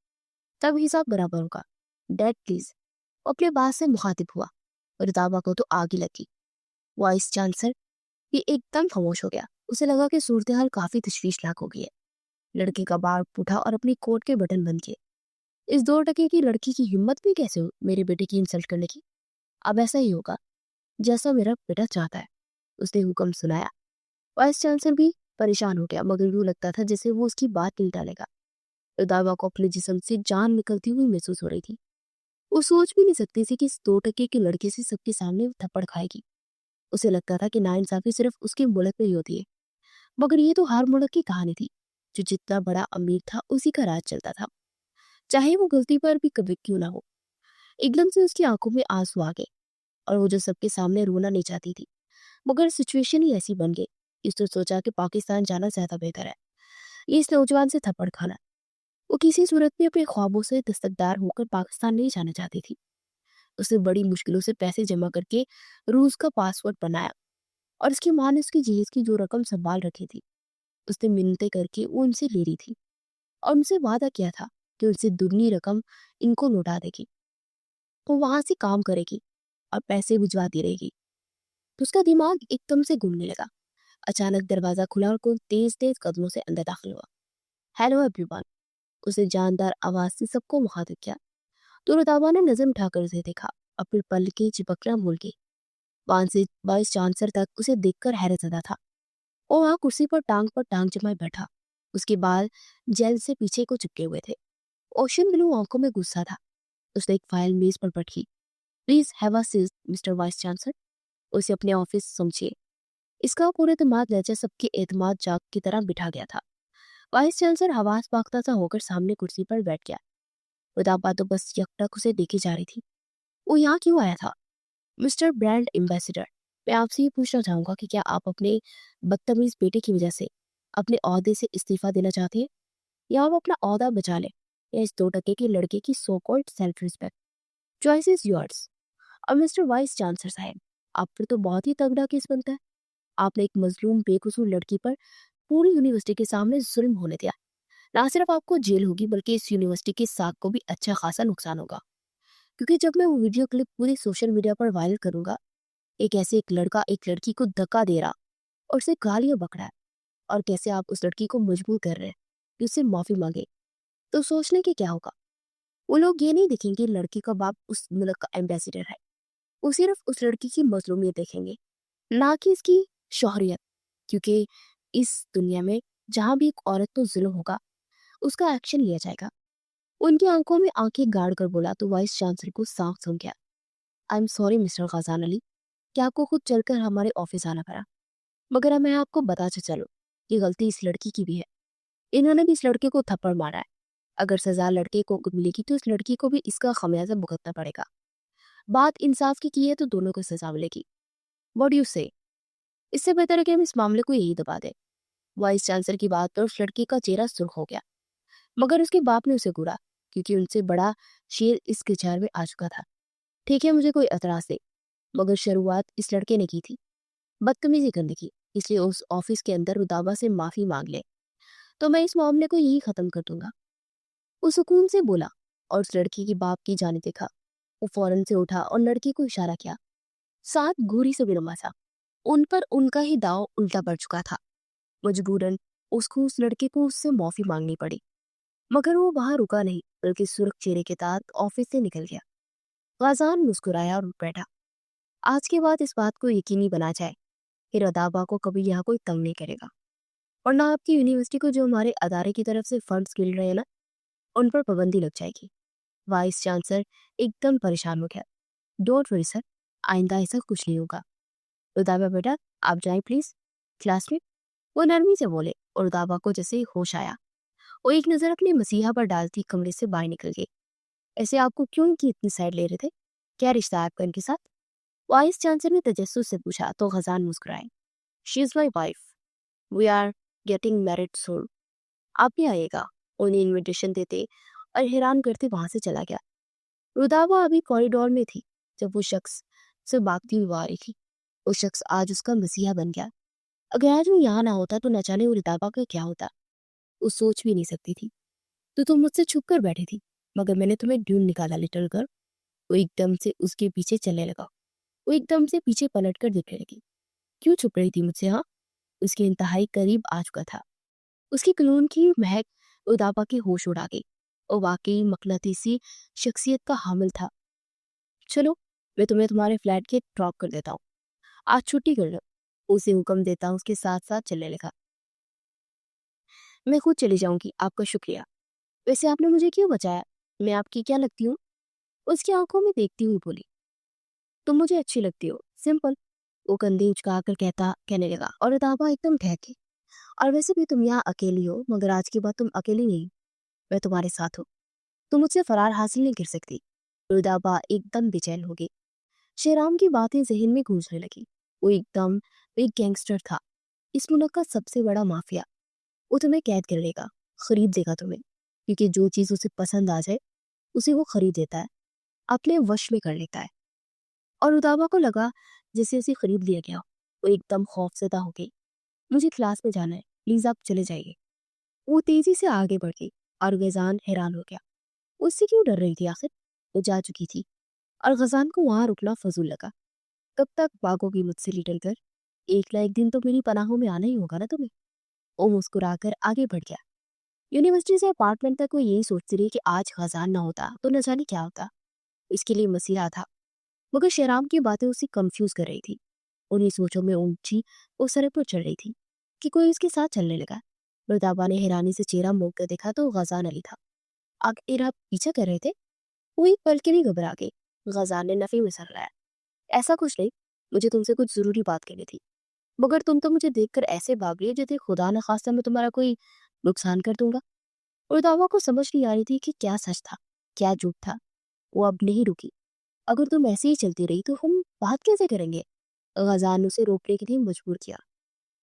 तब हिसाब बराबर होगा। Dad please. वो अपने बात से मुखातिब हुआ और रुदाबा को तो आग ही लगी। वाइस चांसलर भी एकदम खामोश हो गया। उसे लगा कि सूरत हाल काफी तशवीशनाक हो गई है। लड़के का बाल उठा और अपनी कोट के बटन बंद किए। इस 2 टके की लड़की की हिम्मत भी कैसे हो मेरे बेटे की इंसल्ट करने की? अब ऐसा ही होगा जैसा मेरा बेटा चाहता है, उसने हुक्म सुनाया। वाइस चांसलर भी परेशान हो गया, मगर यूं लगता था जैसे वो उसकी बात नहीं टालेगा। रुदाबा को अपने जिस्म से जान निकलती हुई महसूस हो रही थी। वो सोच भी नहीं सकती थी कि इस 2 टके के लड़के से सबके सामने वो थप्पड़ खाएगी। उसे लगता था कि नाइंसाफी सिर्फ उसके मुल्क में ही होती है, मगर ये तो हर मुल्क की कहानी थी। जो जितना बड़ा अमीर था उसी का राज चलता था, चाहे वो गलती पर भी कभी क्यों ना हो। एकदम से उसकी आंखों में आंसू आ गए और वो जो सबके सामने रोना नहीं चाहती थी, मगर सिचुएशन ही ऐसी बन गई। इसने सोचा कि पाकिस्तान जाना ज्यादा बेहतर है, ये इस नौजवान से थप्पड़ खाना। वो किसी सूरत में अपने ख्वाबों से दस्तकदार होकर पाकिस्तान नहीं जाना चाहती थी। उसने बड़ी मुश्किलों से पैसे जमा करके रूस का पासपोर्ट बनाया और उसकी माँ ने उसकी जहेज की जो रकम संभाल रखी थी उसने मिन्नतें करके वो उनसे ले रही थी और उनसे वादा किया था कि उनसे दुगनी रकम इनको लौटा देगी। वो वहां से काम करेगी और पैसे भिजवाती रहेगी। तो उसका दिमाग एकदम से घूमने लगा। अचानक दरवाजा खुला और कोई तेज तेज कदमों से अंदर दाखिल हुआ। हेलो एवरीवन, उसे जानदार आवाज से सबको मुखातिब किया। तो रुदाबा ने नजर उठाकर उसे देखा। अपने पल के चिपकना भूल गई। वहां से वाइस चांसलर तक उसे देखकर हैरत ज़दा था। वो वहां कुर्सी पर टांग जमाए बैठा। उसके बाल जेल से पीछे को चिपके हुए थे। ओशन ब्लू आंखों में गुस्सा था। उसने एक फाइल मेज पर पटकी। Please have a seat mister vice chancellor. उसे अपने ऑफिस समझिए। इसका पूरे एतमाद लहजा सबके एतमाद जाग की तरह बिठा गया था। वाइस चांसलर हवास पाख्ता सा होकर सामने कुर्सी पर बैठ गया। रुदाबा तो बस यकटक उसे देखे जा रही थी। वो यहाँ क्यों आया था? मिस्टर ब्रांड एम्बेसडर, मैं आपसे ये पूछना चाहूंगा कि क्या आप अपने बदतमीज बेटे की वजह से अपने ओहदे से इस्तीफा देना चाहते हैं, या आप अपना ओहदा बचा लें, या इस 2 टके के लड़के की so called self respect? Choice is yours. और मिस्टर वाइस चांसलर साहब, आप पर तो बहुत ही तगड़ा केस बनता है। आपने एक मजलूम बेकसूर लड़की पर पूरी यूनिवर्सिटी के सामने जुल्म होने दिया। ना सिर्फ आपको जेल होगी, बल्कि इस यूनिवर्सिटी के साख को भी अच्छा खासा नुकसान होगा, क्योंकि जब मैं वो वीडियो क्लिप पूरी सोशल मीडिया पर वायरल करूंगा, एक लड़का एक लड़की को धक्का दे रहा और उसे गालियां बक रहा है, और कैसे आप उस लड़की को मजबूर कर रहे हैं कि उससे माफी मांगे, तो सोचने के क्या होगा। वो लोग ये नहीं देखेंगे लड़की का बाप उस मुल्क का एम्बेसडर है। वो सिर्फ उस लड़की की मजलूमियत देखेंगे, ना कि इसकी शोहरियत। क्योंकि इस दुनिया में जहां भी एक औरत पर जुल्म होगा, उसका एक्शन लिया जाएगा। उनकी आंखों में आंखें गाड़ कर बोला तो वाइस चांसलर को साफ सुन गया। I am sorry mister Gajan Ali, कि आपको खुद चलकर हमारे ऑफिस आना पड़ा, मगर अब मैं आपको बताते चलूं, ये गलती इस लड़की की भी है। इन्होंने भी इस लड़के को थप्पड़ मारा है। अगर सजा लड़के को मिलेगी तो इस लड़की को भी इसका खमियाजा भुगतना पड़ेगा। बात इंसाफ की है तो दोनों को सजा मिलेगी। व्हाट यू से? इससे बेहतर है कि हम इस मामले को यही दबा दें। वाइस चांसलर की बात पर उस लड़की का चेहरा सुर्ख हो गया, मगर उसके बाप ने उसे घूरा, क्योंकि उनसे बड़ा शेर इस किरदार में आ चुका था। ठीक है, मुझे कोई एतराज नहीं, मगर शुरुआत इस लड़के ने की थी, बदतमीजी करने की, इसलिए उस ऑफिस के अंदर रुदाबा से माफी मांग ले, तो मैं इस मामले को यही खत्म कर दूंगा। वो सुकून से बोला और उस लड़की की बाप की जाने देखा। वो फौरन से उठा और लड़की को इशारा किया, साथ घूरी से विरमा था। उन पर उनका ही दाव उल्टा पड़ चुका था। मजबूरन उसको उस लड़के को उससे माफी मांगनी पड़ी, मगर वो वहां रुका नहीं, बल्कि सुर्ख चेहरे के साथ ऑफिस से निकल गया। गाजान मुस्कुराया और उठ बैठा। आज के बाद इस बात को यकीनी बना जाए कि रदाबा को कभी यहाँ कोई तंग नहीं करेगा, और ना आपकी यूनिवर्सिटी को जो हमारे अदारे की तरफ से फंड्स मिल रहे हैं ना, उन पर पाबंदी लग जाएगी। वाइस चांसलर एकदम परेशान हो गया। डोंट वरी सर, आइंदा ऐसा कुछ नहीं होगा। रुदाबा बेटा, आप जाएं प्लीज क्लास में, वो नरमी से बोले, और रुदाबा को जैसे ही होश आया, वो एक नजर अपने मसीहा पर डालती कमरे से बाहर निकल गई। ऐसे आपको क्यों इनकी इतनी साइड ले रहे थे? क्या रिश्ता है आपका इनके साथ? वाइस चांसलर ने तजस्सुस से पूछा तो गजान मुस्कुराए। She is my wife, we are getting married soon, आप भी आइएगा। उन्हें इनविटेशन देते और हैरान करते वहां से चला गया। रुदाबा अभी कॉरिडोर में थी जब वो शख्स से भागती हुई आ रही थी। वो शख्स आज उसका मसीहा बन गया। अगर आज वो यहाँ ना होता तो न जाने वो रुदाबा का क्या होता। वो सोच भी नहीं सकती थी। तो तुम मुझसे छुप कर बैठी थी, मगर मैंने तुम्हें ढूंढ निकाला लिटिल गर्ल। वो एकदम से उसके पीछे चलने लगा। वो एकदम से पीछे पलट कर दिखने लगी। क्यों छुप रही थी मुझसे? हाँ, उसके इंतहाई करीब आ चुका था। उसकी क्लून की महक उदापा के होश उड़ा गई। और वाकई मकनातीसी शख्सियत का हामिल था। चलो, मैं तुम्हें तुम्हारे फ्लैट के ड्रॉप कर देता हूँ, आज छुट्टी कर लो। उसे हुक्म देता उसके साथ साथ चलने लगा। मैं खुद चली जाऊंगी, आपका शुक्रिया। वैसे आपने मुझे क्यों बचाया? मैं आपकी क्या लगती हूँ? उसकी आंखों में देखती हुई बोली, तुम मुझे अच्छी लगती हो, सिंपल। वो कंधे उचका कर कहने लगा, और दाबा एकदम ठहके। और वैसे भी तुम यहाँ अकेली हो, मगर आज के बाद तुम अकेली नहीं, मैं तुम्हारे साथ हूँ। तुम मुझसे फरार हासिल नहीं कर सकती। रुदाबा एकदम बेचैन हो गई। शेराम की बातें जहन में गूंजने लगी। वो एकदम एक गैंगस्टर था, इस मुल्क का सबसे बड़ा माफिया। वो तुम्हें कैद कर लेगा, खरीद देगा तुम्हें, क्योंकि जो चीज उसे पसंद आ जाए उसे वो खरीद देता है, अपने वश में कर लेता है। और रुदाबा को लगा जैसे उसे खरीद लिया गया। वो एकदम खौफजदा हो गई। मुझे क्लास में जाना है, प्लीज आप चले जाइए। वो तेजी से आगे बढ़ गई और गजान हैरान हो गया। उससे क्यों डर रही थी आखिर? वो जा चुकी थी और गजान को वहां रुकना फजूल लगा। कब तक भागोगी मुझसे लिटिल कर? एक ना एक दिन तो मेरी पनाहों में आना ही होगा ना तुम्हें। वो मुस्कुराकर आगे बढ़ गया। यूनिवर्सिटी से अपार्टमेंट तक वो यही सोचती रही कि आज खजान ना होता तो न जाने क्या होता। इसके लिए मसीहा था, मगर शहराम की बातें उसे कंफ्यूज कर रही थी। उन्हीं सोचों में ऊंची वो सड़क पर चढ़ रही थी कि कोई उसके साथ चलने लगा। मुर्दाबा ने हैरानी से चेहरा मोड़ कर देखा तो गजान अली था। आखिर आप पीछा कर रहे थे? वो एक पल के लिए घबरा गई। गजान ने नफी में सर लाया, ऐसा कुछ नहीं, मुझे तुमसे कुछ जरूरी बात करनी थी, मगर तुम तो मुझे देखकर ऐसे भाग रही हो जैसे खुदा न खास्ता मैं तुम्हारा कोई नुकसान कर दूंगा। और दावा को समझ नहीं आ रही थी कि क्या सच था क्या झूठ था। वो अब नहीं रुकी। अगर तुम ऐसे ही चलती रही तो हम बात कैसे करेंगे? गजान ने उसे रोकने के लिए मजबूर किया।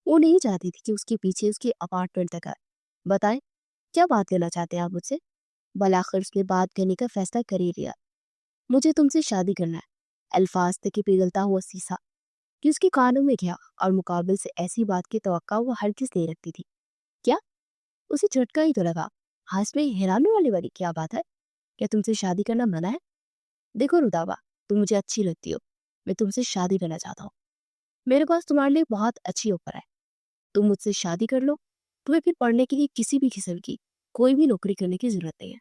वो नहीं चाहती थी कि उसके पीछे उसके अपार्टमेंट तक आए। बताएं, क्या बात करना चाहते हैं आप मुझसे? बलाखिर उसने बात करने का फैसला कर ही लिया। मुझे तुमसे शादी करना है। अल्फाज तक ही पिघलता हुआ सीसा कि उसके कानों में गया, और मुकाबले से ऐसी बात की तवक्का वो हरगिज नहीं रखती थी। क्या? उसे झटका ही तो लगा। हाँ, इसमें हैरान होने वाली वाली क्या बात है? क्या तुमसे शादी करना मना है? देखो रुदाबा, तुम मुझे अच्छी लगती हो, मैं तुमसे शादी करना चाहता हूँ। मेरे पास तुम्हारे लिए बहुत अच्छी ऑफर है। तुम मुझसे शादी कर लो, तुम्हें फिर पढ़ने के लिए किसी भी किस्म की कोई भी नौकरी करने की जरूरत नहीं है।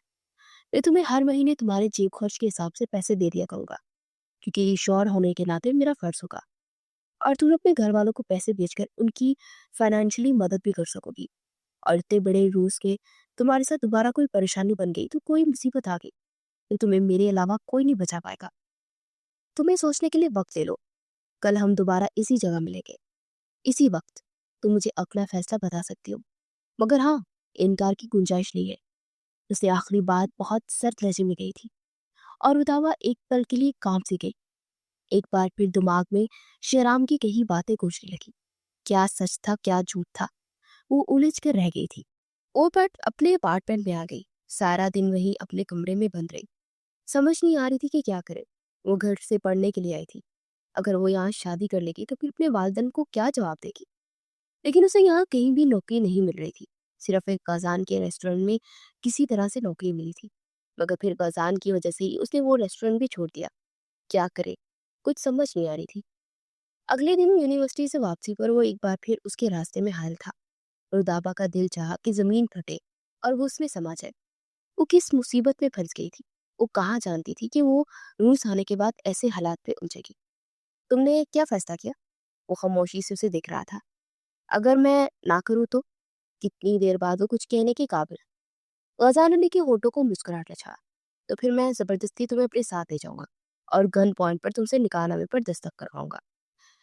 मैं तुम्हें हर महीने तुम्हारे जेब खर्च के हिसाब से पैसे दे दिया करूंगा, क्योंकि ये शौहर होने के नाते मेरा फर्ज होगा। और तुम अपने घर वालों को पैसे बेचकर उनकी फाइनेंशियली मदद भी कर सकोगी। और इतने बड़े रूस के तुम्हारे साथ दोबारा कोई परेशानी बन गई, तो कोई मुसीबत आ गई, तो तुम्हें मेरे अलावा कोई नहीं बचा पाएगा। तुम्हें सोचने के लिए वक्त ले लो। कल हम दोबारा इसी जगह मिलेंगे, इसी वक्त। तुम मुझे अपना फैसला बता सकती हो, मगर हाँ, इनकार की गुंजाइश नहीं है। उसने आखिरी बात बहुत सर्द लहजे में गई थी, और उदावा एक पल के लिए काम सी गई। एक बार फिर दिमाग में शेराम की कही बातें गूंजने लगी। क्या सच था क्या झूठ था, वो उलझ कर रह गई थी। वो बट अपने अपार्टमेंट में आ गई। सारा दिन वही अपने कमरे में बंद रही। समझ नहीं आ रही थी कि क्या करे। वो घर से पढ़ने के लिए आई थी। अगर वो यहाँ शादी कर लेगी तो फिर अपने वालिदैन को क्या जवाब देगी। लेकिन उसे यहाँ कहीं भी नौकरी नहीं मिल रही थी। सिर्फ एक कजान के रेस्टोरेंट में किसी तरह से नौकरी मिली थी। मगर फिर कजान की वजह से ही उसने वो रेस्टोरेंट भी छोड़ दिया। क्या करे, कुछ समझ नहीं आ रही थी। अगले दिन यूनिवर्सिटी से वापसी पर वो एक बार फिर उसके रास्ते में हाल था। रुदाबा का दिल चाहा कि जमीन फटे और वो उसमें समा जाए। वो किस मुसीबत में फंस गई थी। वो कहाँ जानती थी कि वो रूस आने के बाद ऐसे हालात पे उलझेगी। तुमने क्या फैसला किया? वो खामोशी से उसे देख रहा था। अगर मैं ना करूँ तो? कितनी देर बाद वो कुछ कहने के काबिल। गजान अली के होठों को मुस्कुराहट लगा। तो फिर मैं जबरदस्ती तुम्हें अपने साथ ले जाऊंगा और गन पॉइंट पर तुमसे निकाह नामे पर दस्तखत करवाऊंगा।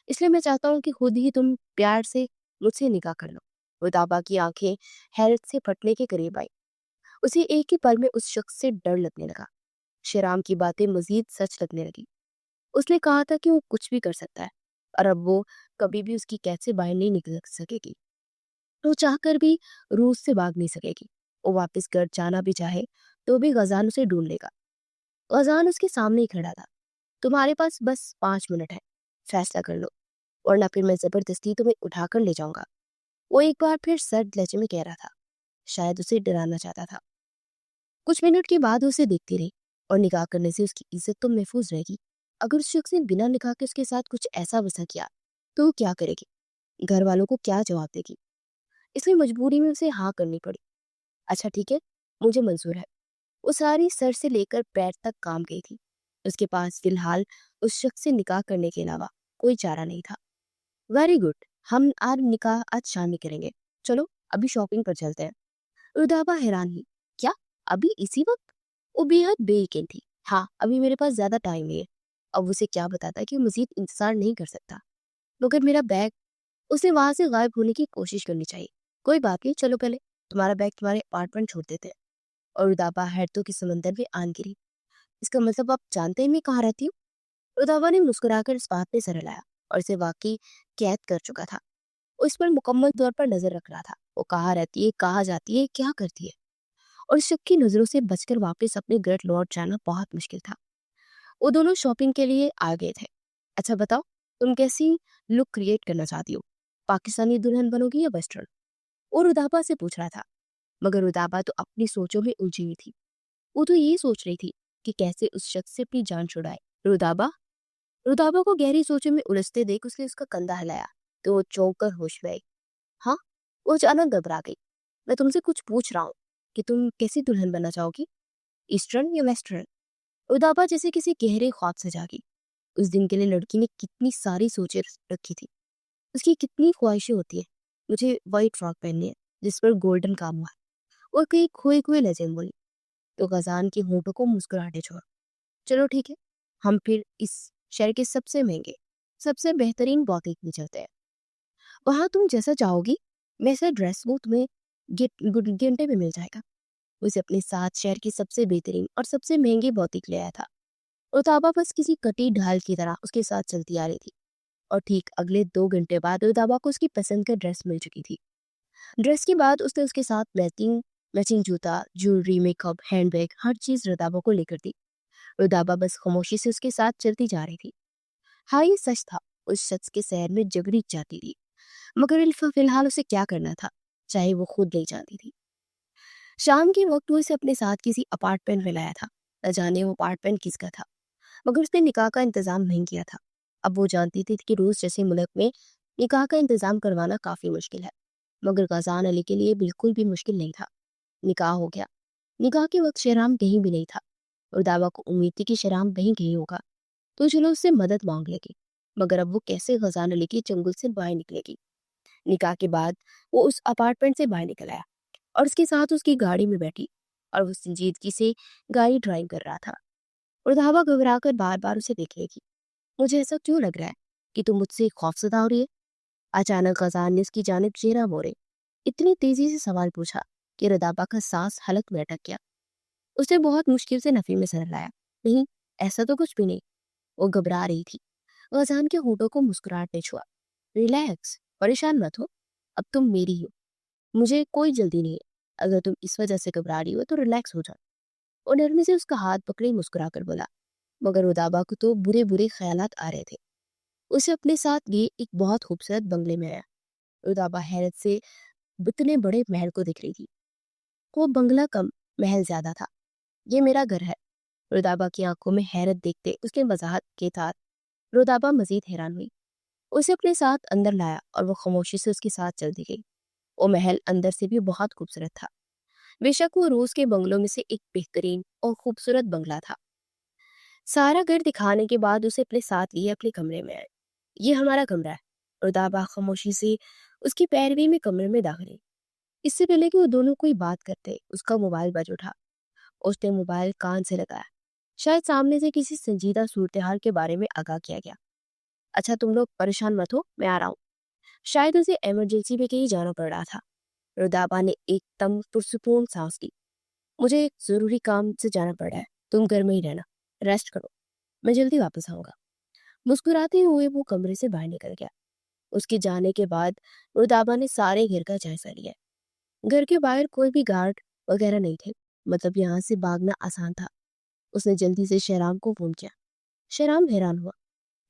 इसलिए मैं चाहता हूँ कि खुद ही तुम प्यार से मुझसे निकाह कर लो। रुदाबा की आंखें हैरत से फटने के करीब आई। उसे एक ही पल में उस शख्स से डर लगने लगा। शेराम की बातें मजीद सच लगने लगी। उसने कहा था कि वो कुछ भी कर सकता है और अब वो कभी भी उसकी कैद से बाहर नहीं निकल सकेगी। वो चाहकर भी रूस से भाग नहीं सकेगी। वो वापस घर जाना भी चाहे तो भी गजान उसे ढूंढ लेगा। गजान उसके सामने ही खड़ा था। तुम्हारे पास बस 5 मिनट है, फैसला कर लो, वरना फिर मैं जबरदस्ती तुम्हें उठाकर ले जाऊंगा। वो एक बार फिर सर्द लहजे में कह रहा था। शायद उसे डराना चाहता था। कुछ मिनट के बाद उसे देखती रही। और निकाह करने से उसकी इज्जत तो महफूज रहेगी। अगर उस शख्स ने बिना निकाह के उसके साथ कुछ ऐसा वसा किया तो वो क्या करेगी? घर वालों को क्या जवाब देगी? इसलिए मजबूरी में उसे हाँ करनी पड़ी। अच्छा ठीक है, मुझे मंजूर है। वो सारी सर से लेकर पैर तक काम गई थी। उसके पास फिलहाल उस शख्स से निकाह करने के अलावा कोई चारा नहीं था। वेरी गुड, हम आज निकाह आज शाम में करेंगे। चलो अभी शॉपिंग पर चलते हैं। रुदाबा हैरान हुई। क्या, अभी इसी वक्त? वो बेहद बेयकीन थी। हाँ, अभी मेरे पास ज्यादा टाइम नहीं है। अब उसे क्या बताता कि वो मजीद इंतजार नहीं कर सकता। मगर मेरा बैग, उसे वहां से गायब होने की कोशिश करनी चाहिए। कोई बात नहीं, चलो पहले तुम्हारा बैग तुम्हारे अपार्टमेंट छोड़ देते हैं। और रुदाबा हैरतों के समंदर में आन गिरी। इसका मतलब आप जानते हैं मैं कहाँ रहती हूँ? रुदाबा ने मुस्कुराकर इस बात पे सर हिलाया और इसे वाकई कैद कर चुका था। वो इस पर मुकम्मल तौर पर नजर रख रहा था। वो कहाँ रहती है, कहाँ जाती है, क्या करती है। और शक की नजरों से बचकर वापस अपने घर लौट जाना बहुत मुश्किल था। वो दोनों शॉपिंग के लिए आ गए थे। अच्छा बताओ, तुम कैसी लुक क्रिएट करना चाहती हो? पाकिस्तानी दुल्हन बनोगी या वेस्टर्न? वो रुदाबा से पूछ रहा था। मगर रुदाबा तो अपनी सोचों में उलझी हुई थी। वो तो ये सोच रही थी कि कैसे उस शख्स से अपनी जान छुड़ाए। रुदाबा रुदाबा को गहरी सोचों में उलझते देख उसने उसका कंधा हिलाया तो वो चौंक कर होश में आई। हाँ, वो अचानक घबरा गई। मैं तुमसे कुछ पूछ रहा हूँ कि तुम कैसी दुल्हन बनना चाहोगी, ईस्टर्न या वेस्टर्न? रुदाबा जैसे किसी गहरे ख्वाब से जागी। उस दिन के लिए लड़की ने कितनी सारी सोचें रखी थी। उसकी कितनी ख्वाहिशें होती है। मुझे व्हाइट फ्रॉक पहननी है जिस पर गोल्डन काम हुआ है। और कई खोए खोए लहजे में बोली। तो गजान के होठों को मुस्कुराहटे छोड़। चलो ठीक है, हम फिर इस शहर के सबसे महंगे, सबसे बेहतरीन बौतीक में चलते हैं। वहां तुम जैसा चाहोगी वैसा ड्रेस वो तुम्हें घंटे में मिल जाएगा। उसे अपने साथ शहर की सबसे बेहतरीन और सबसे महंगी बौतीक ले आया था। रुताबा बस किसी कटी ढाल की तरह उसके साथ चलती आ रही थी। और ठीक अगले 2 घंटे बाद रुताबा को उसकी पसंद का ड्रेस मिल चुकी थी। ड्रेस के बाद उसने उसके साथ मैचिंग मैचिंग जूता, ज्वेलरी, मेकअप, हैंडबैग, हर चीज रुताबा को लेकर दी। रुदाबा बस खामोशी से उसके साथ चलती जा रही थी। हाँ, ये सच था। उस शख्स के शहर में जगड़ी जाती थी। मगर फिलहाल उसे क्या करना था, चाहे वो खुद ले जाती थी। शाम के वक्त वो इसे अपने साथ किसी अपार्टमेंट में लाया था। न जाने वो अपार्टमेंट किसका था। मगर उसने निकाह का इंतजाम नहीं किया था। अब वो जानती थी कि रूस जैसे मुल्क में निकाह का इंतजाम करवाना काफी मुश्किल है। मगर गजान अली के लिए बिल्कुल भी मुश्किल नहीं था। निकाह हो गया। निकाह के वक्त शहराम कहीं भी नहीं था। और दावा को उम्मीद थी कि शहराम वहीं कहीं होगा तो चलो उससे मदद मांग लेगी। मगर अब वो कैसे गजान अली के चंगुल से बाहर निकलेगी? निकाह के बाद वो उस अपार्टमेंट से बाहर निकल आया और उसके साथ उसकी गाड़ी में बैठी। और वो संजीदगी से गाड़ी ड्राइव कर रहा था। और धावा घबरा कर बार बार उसे देख लेगी। मुझे ऐसा क्यों लग रहा है कि तुम मुझसे खौफजदा हो रही है? अचानक गजान ने उसकी जानिब चेहरा मोड़े इतनी तेजी से सवाल पूछा कि रदाबा का सांस हलक में अटक गया। उसने बहुत मुश्किल से नफी में सर लाया। नहीं, ऐसा तो कुछ भी नहीं। वो घबरा रही थी। गजान के होठों को मुस्कुराहट ने छुआ। रिलैक्स, परेशान मत हो, अब तुम मेरी हो, मुझे कोई जल्दी नहीं है। अगर तुम इस वजह से घबरा रही हो तो रिलैक्स हो जाओ। और नरमी से उसका हाथ पकड़े मुस्कुरा कर बोला। मगर उदाबा को तो बुरे बुरे ख्यालात आ रहे थे। उसे अपने साथ लिए एक बहुत खूबसूरत बंगले में आया। उदाबा हैरत से इतने बड़े महल को दिख रही थी। वो बंगला कम, महल ज्यादा था। ये मेरा घर है। रुदाबा की आंखों में हैरत देखते उसके वजाहत के साथ रुदाबा मजीद हैरान हुई। उसे अपने साथ अंदर लाया और वो खामोशी से उसके साथ चलती गई। वो महल अंदर से भी बहुत खूबसूरत था। बेशक वो रूस के बंगलों में से एक बेहतरीन और खूबसूरत बंगला था। सारा घर दिखाने के बाद उसे अपने साथ लिए अपने कमरे में आए। ये हमारा कमरा है। रुदाबा खामोशी से उसकी पैरवी में कमरे में दाखिल हुई। इससे पहले कि वो दोनों कोई बात करते उसका मोबाइल बज उठा। उसने मोबाइल कान से लगाया। शायद सामने से किसी संजीदा सूरत हाल के बारे में आगाह किया गया। अच्छा तुम लोग परेशान मत हो, मैं आ रहा हूँ। शायद उसे इमरजेंसी में कहीं जाना पड़ रहा था। रुदाबा ने एकदम पुरसुकून सांस ली। मुझे एक जरूरी काम से जाना पड़ रहा है, तुम घर में ही रहना, रेस्ट करो, मैं जल्दी वापस आऊंगा। मुस्कुराते हुए वो कमरे से बाहर निकल गया। उसके जाने के बाद रुदाबा ने सारे घर का जायजा लिया। घर के बाहर कोई भी गार्ड वगैरह नहीं थे, मतलब यहाँ से भागना आसान था। उसने जल्दी से शहराम को फोन किया। शहराम हैरान हुआ।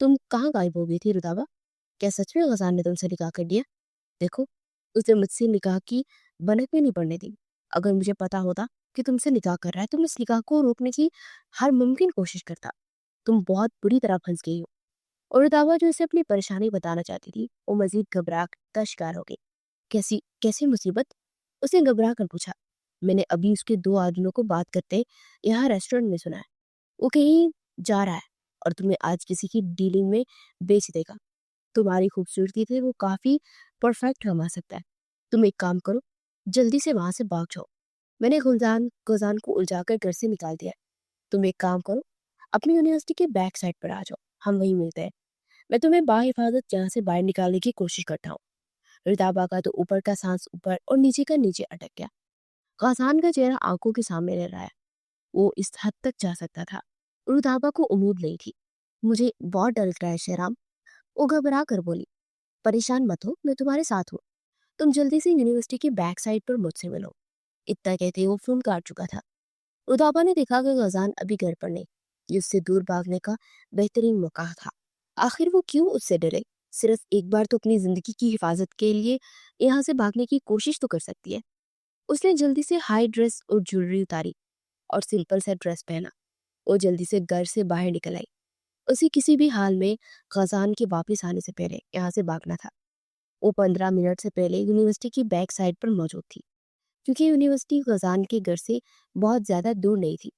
तुम कहाँ गायब हो गई थी रुदाबा? क्या सच में गजान ने तुमसे निकाह कर दिया? देखो, उसने मुझसे निकाह की बनक भी नहीं पड़ने दी। अगर मुझे पता होता कि तुमसे निकाह कर रहा है तो मैं इस निकाह को रोकने की हर मुमकिन कोशिश करता। तुम बहुत बुरी तरह फंस गई हो। और रुदाबा जो उसे अपनी परेशानी बताना चाहती थी वो मजीद घबराहट का शिकार हो गई। कैसी कैसी मुसीबत? उसने घबरा कर पूछा। मैंने अभी उसके दो आदमियों को बात करते यहाँ रेस्टोरेंट में सुना है। वो कहीं जा रहा है और तुम्हें आज किसी की डीलिंग में बेच देगा। तुम्हारी खूबसूरती से वो काफी परफेक्ट कमा सकता है। तुम एक काम करो, जल्दी से वहां से भाग जाओ। मैंने गुलजान गुलजान को उलझाकर घर से निकाल दिया है। तुम एक काम करो, अपनी यूनिवर्सिटी के बैक साइड पर आ जाओ, हम वहीं मिलते हैं। मैं तुम्हें बाहिफाजत यहाँ से बाहर निकालने की कोशिश करता हूँ। रिताबा का तो ऊपर का सांस ऊपर और नीचे का नीचे अटक गया। गासान का चेहरा आंखों के सामने रह रहा है। वो इस हद तक जा सकता था, रुदाबा को उम्मीद नहीं थी। मुझे बहुत डर लग रहा है शहराम, वो घबरा कर बोली। परेशान मत हो, मैं तुम्हारे साथ हूँ। तुम जल्दी से यूनिवर्सिटी की बैक साइड पर मुझसे मिलो। इतना कहते ही वो फोन काट चुका था। रुदाबा ने देखा कि गजान अभी घर पर नहीं। ये उससे दूर भागने का बेहतरीन मौका था। आखिर वो क्यों उससे डरे? सिर्फ एक बार तो अपनी जिंदगी की हिफाजत के लिए यहाँ से भागने की कोशिश तो कर सकती है। उसने जल्दी से हाई ड्रेस और ज्वेलरी उतारी और सिंपल सा ड्रेस पहना। वो जल्दी से घर से बाहर निकल आई। उसे किसी भी हाल में खजान के वापस आने से पहले यहाँ से भागना था। वो 15 मिनट से पहले यूनिवर्सिटी की बैक साइड पर मौजूद थी। क्योंकि यूनिवर्सिटी खजान के घर से बहुत ज्यादा दूर नहीं थी,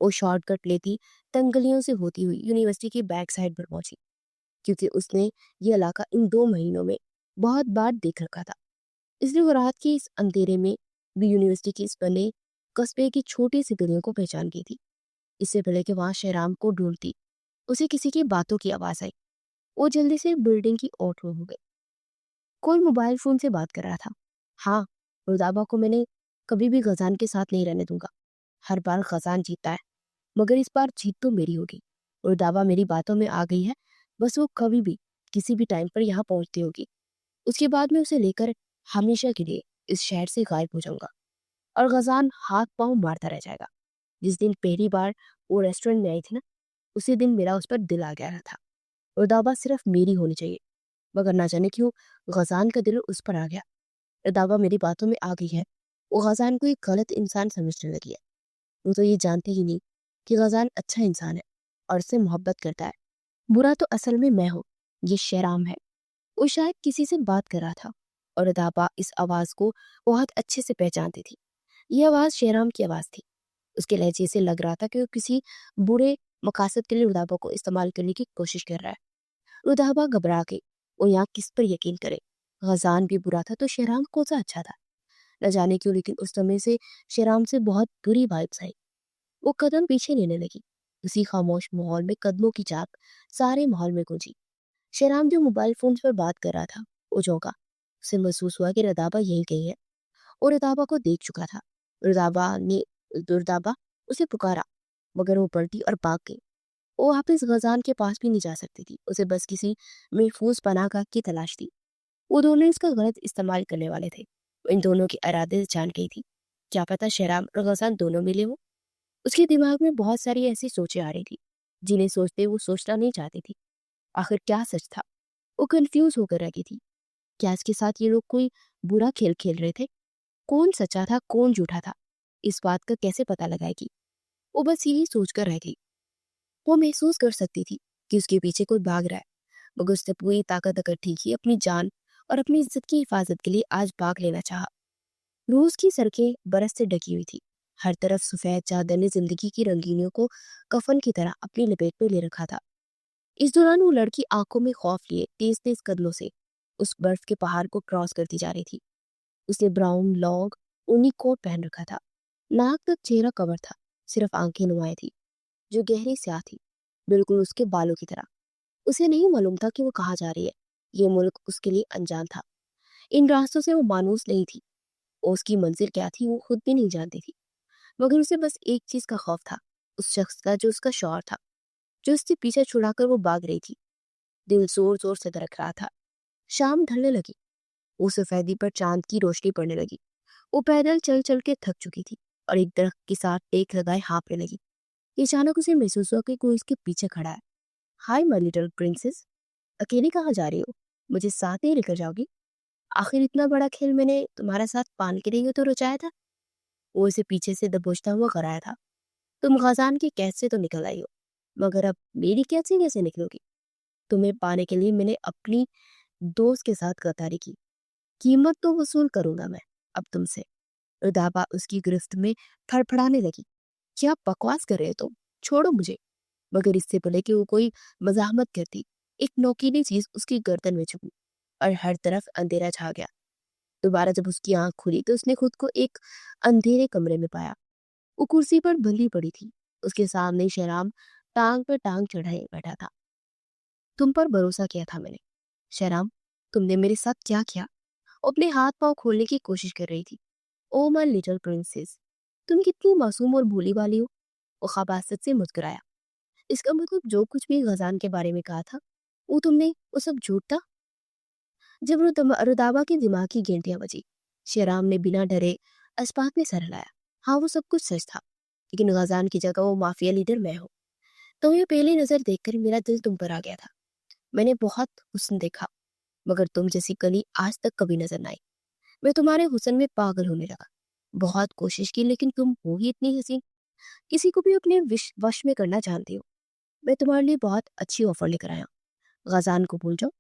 वो शॉर्टकट लेती तंगलियों से होती हुई यूनिवर्सिटी की बैक साइड पर पहुंची। क्योंकि उसने ये इलाका इन 2 महीनों में बहुत बार देख रखा था, इसलिए वो रात के इस अंधेरे में भी यूनिवर्सिटी के इस बने कस्बे की छोटी सी गलियों को पहचान गई थी। इससे पहले कि वहां शहराम को ढूंढती उसे किसी की बातों की आवाज आई। वो जल्दी से बिल्डिंग की ओर हो गई। कोई मोबाइल फोन से बात कर रहा था। हाँ, रुदाबा को मैंने कभी भी गजान के साथ नहीं रहने दूंगा। हर बार गजान जीतता है, मगर इस बार जीत तो मेरी होगी। रुदाबा मेरी बातों में आ गई है। बस वो कभी भी किसी भी टाइम पर यहाँ पहुंचती होगी। उसके बाद मैं उसे लेकर हमेशा के लिए इस शहर से गायब हो जाऊंगा और गजान हाथ पांव मारता रह जाएगा। जिस दिन पहली बार वो रेस्टोरेंट में आई थी ना, उसी दिन मेरा उस पर दिल आ गया था। रुदाबा सिर्फ मेरी होनी चाहिए। मगर ना जाने क्यों गजान का दिल उस पर आ गया। रुदाबा मेरी बातों में आ गई है। वो गजान को एक गलत इंसान समझने लगी है। वो तो ये जानती ही नहीं कि गजान अच्छा इंसान है और उससे मोहब्बत करता है। बुरा तो असल में मैं हूँ, ये शहराम है। वो शायद किसी से बात कर रहा था और रुदाबा इस आवाज को बहुत अच्छे से पहचानती थी। ये आवाज शहराम की आवाज थी। उसके लहजे से लग रहा था कि वो किसी बुरे मकासद के लिए रुदाबा को इस्तेमाल करने की कोशिश कर रहा है। रुदाबा घबरा गई। वो यहाँ किस पर यकीन करे? गजान भी बुरा था तो शहराम कौन सा अच्छा था? न जाने क्यों लेकिन उस समय से शहराम से बहुत बुरी वाइब्स आई। वो कदम पीछे लेने लगी। उसी खामोश माहौल में कदमों की चाक सारे माहौल में गूंजी। शहराम जो मोबाइल फोन पर बात कर रहा था वो चौंका। उसे महसूस हुआ कि रदाबा यही गई है। वो रदाबा को देख चुका था। रदाबा ने रुदाबा उसे पुकारा, मगर वो पलटी और भाग गई। वो वापस गजान के पास भी नहीं जा सकती थी, उसे बस किसी महफूज पनाह की तलाश थी। वो दोनों इसका गलत इस्तेमाल करने वाले थे। इन दोनों के इरादे जान गई थी। क्या पता शहराम और गजान दोनों मिले हों। उसके दिमाग में बहुत सारी ऐसी सोचें आ रही थी जिन्हें सोचते वो सोचना नहीं चाहती थी। आखिर क्या सच था? वो कंफ्यूज होकर रह गई थी। क्या इसके साथ ये लोग कोई बुरा खेल खेल रहे थे? कौन सच्चा था, कौन झूठा था, इस बात का कैसे पता लगाएगी? वो बस यही सोचकर रह गई। वो महसूस कर सकती थी कि उसके पीछे कोई भाग रहा है, मगर उसने पूरी ताकत इकट्ठी की अपनी जान और अपनी इज्जत की हिफाजत के लिए आज भाग लेना चाहा। रोज की सड़कें बरस से ढकी हुई थी। हर तरफ सफेद चादर ने जिंदगी की रंगीनियों को कफन की तरह अपनी लपेट में ले रखा था। इस दौरान वो लड़की आंखों में खौफ लिए तेज तेज कदमों से उस बर्फ के पहाड़ को क्रॉस करती जा रही थी। उसने ब्राउन लॉन्ग ऊनी कोट पहन रखा था। नाक तक चेहरा कवर था, सिर्फ आंखें नुमाएं थी जो गहरी स्याह थी, बिल्कुल उसके बालों की तरह। उसे नहीं मालूम था कि वो कहाँ जा रही है। ये मुल्क उसके लिए अनजान था। इन रास्तों से वो मानूस नहीं थी। और उसकी मंजिल क्या थी वो खुद भी नहीं जानती थी। मगर उसे बस एक चीज का खौफ था, उस शख्स का जो उसका शौहर था, जो उससे पीछे छुड़ाकर वो भाग रही थी। दिल जोर जोर से धड़क रहा था। शाम ढलने लगी। वो सफेदी पर चांद की रोशनी पड़ने लगी। वो पैदल चल चल के थक चुकी थी और एक दरख्त के साथ टेक लगाए हाँफने लगी। अचानक उसे महसूस हुआ कि कोई उसके पीछे खड़ा है। हाय माय लिटिल प्रिंसेस, अकेली कहाँ जा रही हो? मुझे साथ नहीं लेकर जाओगी? आखिर इतना बड़ा खेल मैंने तुम्हारे साथ पान के लिए तो रचाया था। वो इसे पीछे से दबोचता हुआ कराया था। तुम खजान की कैद से तो निकल आई हो, मगर अब मेरी कैद से कैसे निकलोगी? तुम्हें पाने के लिए मैंने अपनी दोस्त के साथ गद्दारी की। कीमत तो वसूल करूंगा मैं अब तुमसे। रुदाबा उसकी गिरफ्त में फड़फड़ाने लगी। क्या बकवास कर रहे हो तुम? छोड़ो मुझे। मगर इससे पहले कि वो कोई मजामत करती, एक नोकीली चीज उसकी गर्दन में चुभी और हर तरफ अंधेरा छा गया। दोबारा जब उसकी आंख खुली तो उसने खुद को एक अंधेरे कमरे में पाया। वो कुर्सी पर बंधी पड़ी थी। उसके सामने शहराम टांग पर टांग चढ़ाए बैठा था। तुम पर भरोसा किया था मैंने। शहराम, तुमने मेरे साथ क्या किया? वो अपने हाथ पांव खोलने की कोशिश कर रही थी। ओ माय लिटिल प्रिंसेस, तुम कितनी मासूम और भोली भाली हो। वो खबासत से मुस्कुराया। इसका मतलब जो कुछ भी गजान के बारे में कहा था वो तुमने वो सब झूठ था। जब रुदाबा की दिमाग की गेंटियां बजी, शेराम ने बिना डरे अस्पात में सर हिलाया। हाँ, वो सब कुछ सच था, लेकिन गजान की जगह वो माफिया लीडर मैं हूँ। तुम्हें पहली नजर देखकर मेरा दिल तुम पर आ गया था। मैंने बहुत हुस्न देखा, मगर तुम जैसी कली आज तक कभी नजर ना आई। मैं तुम्हारे हुस्न में पागल होने लगा। बहुत कोशिश की, लेकिन तुम हो ही इतनी हसीन, किसी को भी अपने वश में करना जानती हो। मैं तुम्हारे लिए बहुत अच्छी ऑफर लेकर आया हूं। गजान को भूल जाओ,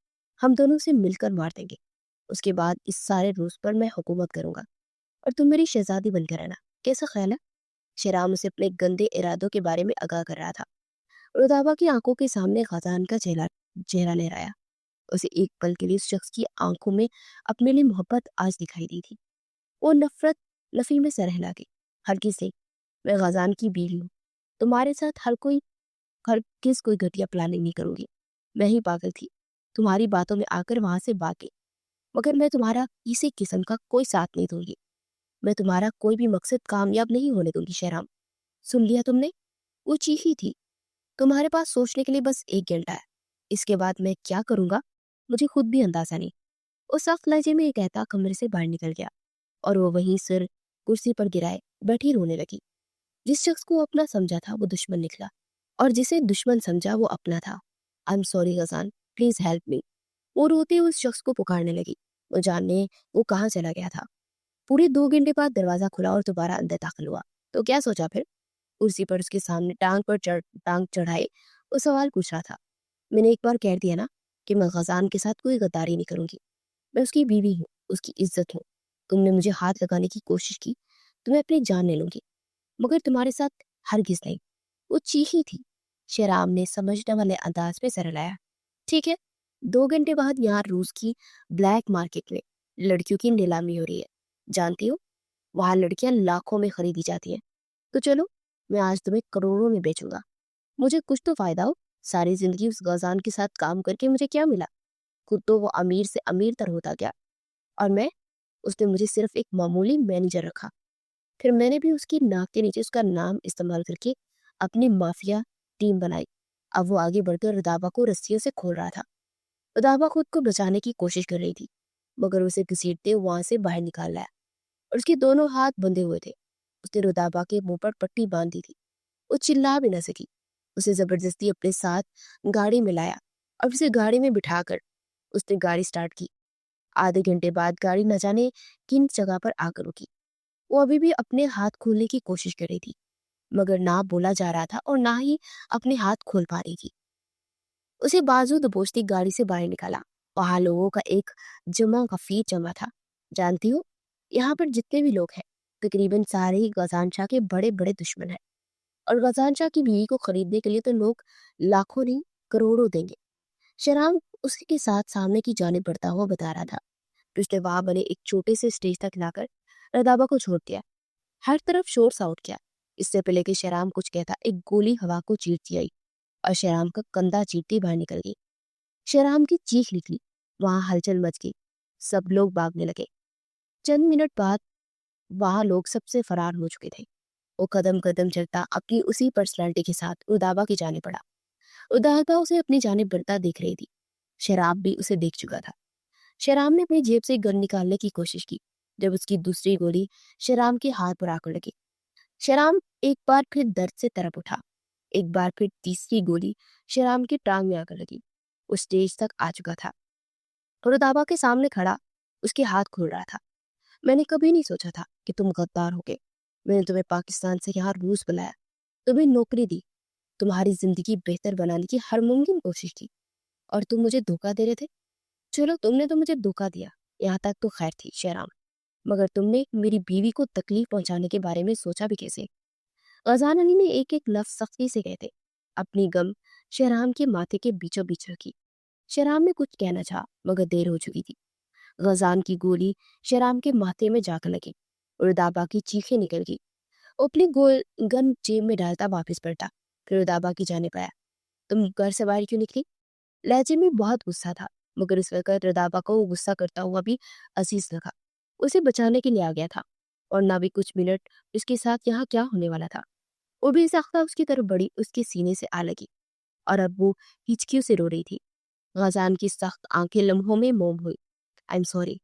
हम दोनों उसे मिलकर मार देंगे। उसके बाद इस सारे रूस पर मैं हुकूमत करूंगा और तुम मेरी शहजादी बनकर रहना। कैसा ख्याल है? शेराम उसे अपने गंदे इरादों के बारे में आगाह कर रहा था। रुदाबा की आंखों के सामने खजान का चेहरा चेहरा लहराया। उसे एक पल के लिए उस शख्स की आंखों में अपने लिए मोहब्बत आज दिखाई दी थी। वो नफरत लफी में सर हिला गई। हल्की से, मैं गजान की बीवी हूँ। तुम्हारे साथ हर किस कोई घटिया प्लानिंग नहीं करूंगी। मैं ही पागल थी, तुम्हारी बातों में आकर वहां से भाग गई। मगर मैं तुम्हारा किसी किस्म का कोई साथ नहीं दूंगी। मैं तुम्हारा कोई भी मकसद कामयाब नहीं होने दूंगी। शहराम, सुन लिया तुमने? वो चीखी थी। तुम्हारे पास सोचने के लिए बस 1 घंटा है। इसके बाद मैं क्या करूंगा मुझे खुद भी अंदाजा नहीं। उस सख्त लहजे में एक कहता कमरे से बाहर निकल गया और वो वहीं सिर कुर्सी पर गिराए बैठी रोने लगी। जिस शख्स को अपना समझा था वो दुश्मन निकला, और जिसे दुश्मन समझा वो अपना था। I am sorry Gajan, please help me. वो रोते हुए उस शख्स को पुकारने लगी। वो जानने वो कहाँ चला गया था। पूरे 2 घंटे बाद दरवाजा खुला और दोबारा अंदर दाखिल हुआ। तो क्या सोचा फिर? कुर्सी पर उसके सामने टांग चढ़ाए वो सवाल पूछ रहा था। मैंने एक बार कह दिया ना कि मैं गजान के साथ कोई गद्दारी नहीं करूंगी। मैं उसकी बीवी हूँ, उसकी इज्जत हूँ। तुमने मुझे हाथ लगाने की कोशिश की तो मैं अपनी जान ले लूंगी, मगर तुम्हारे साथ हरगिज नहीं। वो चीखी थी। शराब ने समझने वाले अंदाज में सर हिलाया। ठीक है, 2 घंटे बाद यहाँ रूस की ब्लैक मार्केट में लड़कियों की नीलामी हो रही है। जानती हो, वहां लड़कियां लाखों में खरीदी जाती हैं। तो चलो, मैं आज तुम्हें करोड़ों में बेचूंगा। मुझे कुछ तो फायदा हो। सारी जिंदगी उस गजान के साथ काम करके मुझे क्या मिला? खुद तो वो अमीर से अमीर तर होता गया, और मैं, उसने मुझे सिर्फ एक मामूली मैनेजर रखा। फिर मैंने भी उसकी नाक के नीचे उसका नाम इस्तेमाल करके अपनी माफिया टीम बनाई। अब वो आगे बढ़कर रुदाबा को रस्सियों से खोल रहा था। रुदाबा खुद को बचाने की कोशिश कर रही थी, मगर उसे घसीटते वहां से बाहर निकाल लाया और उसके दोनों हाथ बंधे हुए थे। उसने रुदाबा के मुंह पर पट्टी बांध दी थी। वो चिल्ला भी न सकी। उसे जबरदस्ती अपने साथ गाड़ी में लाया और उसे गाड़ी में बिठाकर उसने गाड़ी स्टार्ट की। आधे घंटे बाद गाड़ी न जाने किन जगह पर आकर रुकी। वो अभी भी अपने हाथ खोलने की कोशिश कर रही थी, मगर ना बोला जा रहा था और ना ही अपने हाथ खोल पा रही थी। उसे बाजू दबोचती गाड़ी से बाहर निकाला। वहां लोगों का एक जमा काफी जमा था। जानती हो, यहाँ पर जितने भी लोग हैं तकरीबन सारे ही गजान शाह के बड़े बड़े दुश्मन हैं, और गजान शाह की बीवी को खरीदने के लिए तो लोग लाखों नहीं करोड़ों देंगे। शराब उसी के साथ सामने की जाने बढ़ता हुआ बता रहा था। तो उसने वहां बने एक छोटे से स्टेज तक लाकर रदाबा को छोड़ दिया। हर तरफ शोर सा उठ गया। इससे पहले कि शराब कुछ कहता, एक गोली हवा को चीरती आई और शराब का कंधा चीरती बाहर निकल गई। शराब की चीख निकली। वहां हलचल मच गई। सब लोग भागने लगे। चंद मिनट बाद वहां लोग सबसे फरार हो चुके थे। वो कदम कदम चलता अपनी उसी पर्सनालिटी के साथ उदाबा की जाने पड़ा। उदाबा उसे अपनी जाने बढ़ता देख रही थी। शराब भी उसे देख चुका था। शराब ने अपनी जेब से गन निकालने की कोशिश की, जब उसकी दूसरी गोली शराब के हाथ पर आकर लगी। शराब एक बार फिर दर्द से तरप उठा। एक बार फिर तीसरी गोली शराब की टांग में आकर लगी। वो स्टेज तक आ चुका था और उदाबा के सामने खड़ा उसके हाथ खोल रहा था। मैंने कभी नहीं सोचा था कि तुम गद्दार होगे। मैंने तुम्हें पाकिस्तान से यहाँ रूस बुलाया, तुम्हें नौकरी दी, तुम्हारी जिंदगी बेहतर बनाने की हर मुमकिन कोशिश की, और तुम मुझे धोखा दे रहे थे। चलो, तुमने तो मुझे धोखा दिया, यहाँ तक तो खैर थी शहराम, मगर तुमने मेरी बीवी को तकलीफ पहुंचाने के बारे में सोचा भी कैसे? गजान अली ने एक एक लफ्ज सख्ती से कहते अपनी गम शहराम के माथे के बीचों बीच रखी। शहराम ने कुछ कहना चाहा, मगर देर हो चुकी थी। गजान की गोली शहराम के माथे में जाकर लगी और दाबा की चीखें निकल गई। वो अपनी गोल गन जेब में डालता वापस पलटा, फिर दाबा की जाने पाया। तुम घर से बाहर क्यों निकली? लहजे में बहुत गुस्सा था, मगर इस वक्त रदाबा को वो गुस्सा करता हुआ भी अजीज लगा। उसे बचाने के लिए आ गया था, और ना भी कुछ मिनट उसके साथ यहाँ क्या होने वाला था। वो भी सख्ता उसकी तरफ बढ़ी, उसके सीने से आ लगी, और अब वो हिचकियों से रो रही थी। गजान की सख्त आंखें लम्हों में मोम हुई। आई एम सॉरी।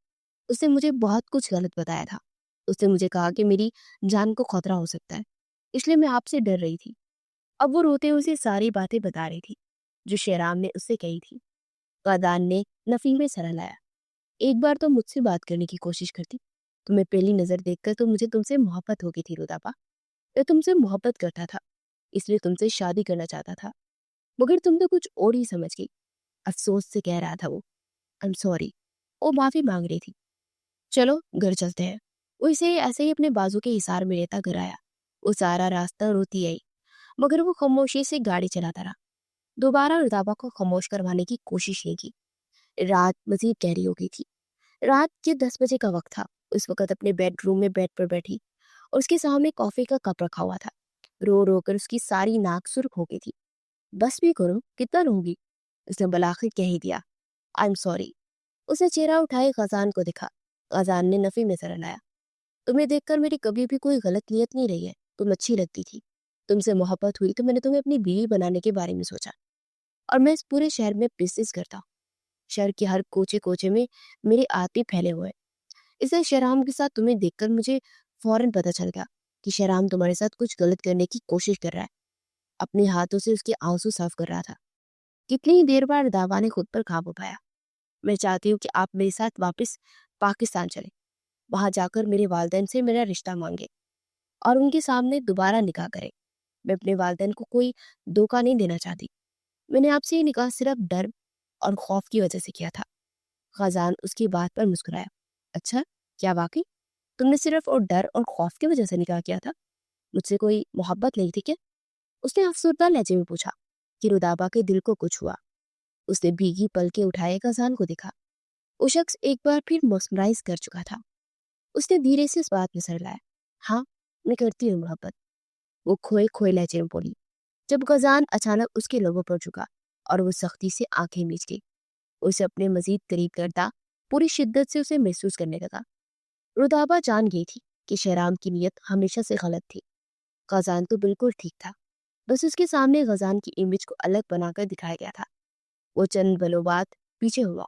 उसने मुझे बहुत कुछ गलत बताया था। उसने मुझे कहा कि मेरी जान को खतरा हो सकता है, इसलिए मैं आपसे डर रही थी। अब वो रोते हुए उसे सारी बातें बता रही थी जो शेराम ने उससे कही थी। गदान ने नफी में सर हिलाया। एक बार तो मुझसे बात करने की कोशिश करती। तुम्हें पहली नजर देखकर तो मुझे तुमसे मोहब्बत हो गई थी रुदापा। मैं तुमसे मोहब्बत करता था, इसलिए तुमसे शादी करना चाहता था, मगर तुम तो कुछ और ही समझ गई। अफसोस से कह रहा था वो। आई एम सॉरी। वो माफी मांग रही थी। चलो घर चलते हैं। वो इसे ऐसे ही अपने बाजू के इशार में लेता घर आया। वो सारा रास्ता रोती आई, मगर वो खामोशी से गाड़ी चलाता रहा। दोबारा रुदाबा को खामोश करवाने की कोशिश नहीं की। रात मजीद गहरी हो गई थी। रात के 10 बजे का वक्त था। उस वक्त अपने बेडरूम में बेड पर बैठी और उसके सामने कॉफी का कप रखा हुआ था। रो रो कर उसकी सारी नाक सुर्ख हो गई थी। बस भी करो, कितना रोगी? उसने बलाखिर कह ही दिया। आई एम सॉरी। उसने चेहरा उठाए गजान को दिखा। गजान ने नफी में सर लाया। तुम्हें देखकर मेरी कभी भी कोई गलत नियत नहीं रही है। तुम अच्छी लगती थी। तुमसे मोहब्बत हुई तो मैंने तुम्हें अपनी बीवी बनाने के बारे में सोचा, और मैं इस पूरे शहर में बिजनेस करता हूँ। शहर के हर कोचे कोचे में मेरे आदमी फैले हुए हैं। इसलिए शहराम के साथ तुम्हें देखकर मुझे फौरन पता चल गया कि शहराम तुम्हारे साथ कुछ गलत करने की कोशिश कर रहा है। अपने हाथों से उसके आंसू साफ कर रहा था। कितनी ही देर बाद दावा ने खुद पर काबू पाया। मैं चाहती हूँ कि आप मेरे साथ वापस पाकिस्तान चले, वहां जाकर मेरे वालिदैन से मेरा रिश्ता मांगे और उनके सामने दोबारा निकाह करें। मैं अपने वालिदैन को कोई धोखा नहीं देना चाहती। मैंने आपसे ये निकाह सिर्फ डर और खौफ की वजह से किया था। खजान उसकी बात पर मुस्कुराया। अच्छा, क्या वाकई तुमने सिर्फ और डर और खौफ की वजह से निकाह किया था? मुझसे कोई मोहब्बत नहीं थी क्या? उसने अफसरदा लहजे में पूछा। कि रुदाबा के दिल को कुछ हुआ। उसने भीगी पलकें उठाए खजान को देखा। वो शख्स एक बार फिर मस्मराइज कर चुका था। उसने धीरे से इस बात में सर लाया। हाँ, मैं करती हूँ मोहब्बत। वो खोए खोए लहजे में बोली। जब गजान अचानक उसके लोगों पर झुका और वो सख्ती से आंखें मीच गई, उसे अपने मजीद करीब करता पूरी शिद्दत से उसे महसूस करने लगा। रुदाबा जान गई थी कि शहराम की नीयत हमेशा से गलत थी। गजान तो बिल्कुल ठीक था। बस उसके सामने गजान की इमेज को अलग बनाकर दिखाया गया था। वो चंद पलों बाद पीछे हुआ।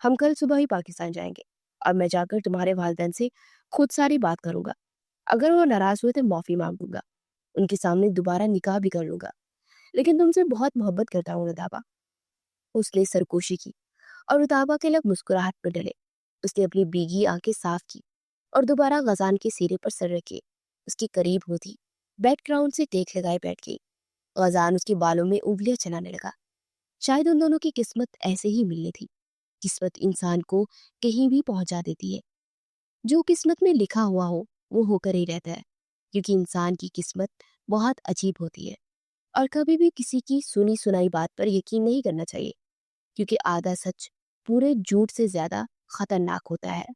हम कल सुबह ही पाकिस्तान जाएंगे और मैं जाकर तुम्हारे वालिदैन से खुद सारी बात करूंगा। अगर वो नाराज हुए तो माफी मांगूंगा, उनके सामने दोबारा निकाह भी कर लूंगा। लेकिन तुमसे बहुत मोहब्बत करता हूँ रदाबा। उसने सरकोशी की और रुताबा के लब मुस्कुराहट पर डले। उसने अपनी भीगी आंखें साफ की और दोबारा गजान के सिरे पर सर रखे उसके करीब होती बैकग्राउंड से टेक लगाए बैठ गई। गजान उसके बालों में उंगलियां चलाने लगा। शायद उन दोनों की किस्मत ऐसे ही मिलनी थी। किस्मत इंसान को कहीं भी पहुंचा देती है। जो किस्मत में लिखा हुआ हो वो होकर ही रहता है, क्योंकि इंसान की किस्मत बहुत अजीब होती है। और कभी भी किसी की सुनी सुनाई बात पर यकीन नहीं करना चाहिए, क्योंकि आधा सच पूरे झूठ से ज्यादा खतरनाक होता है।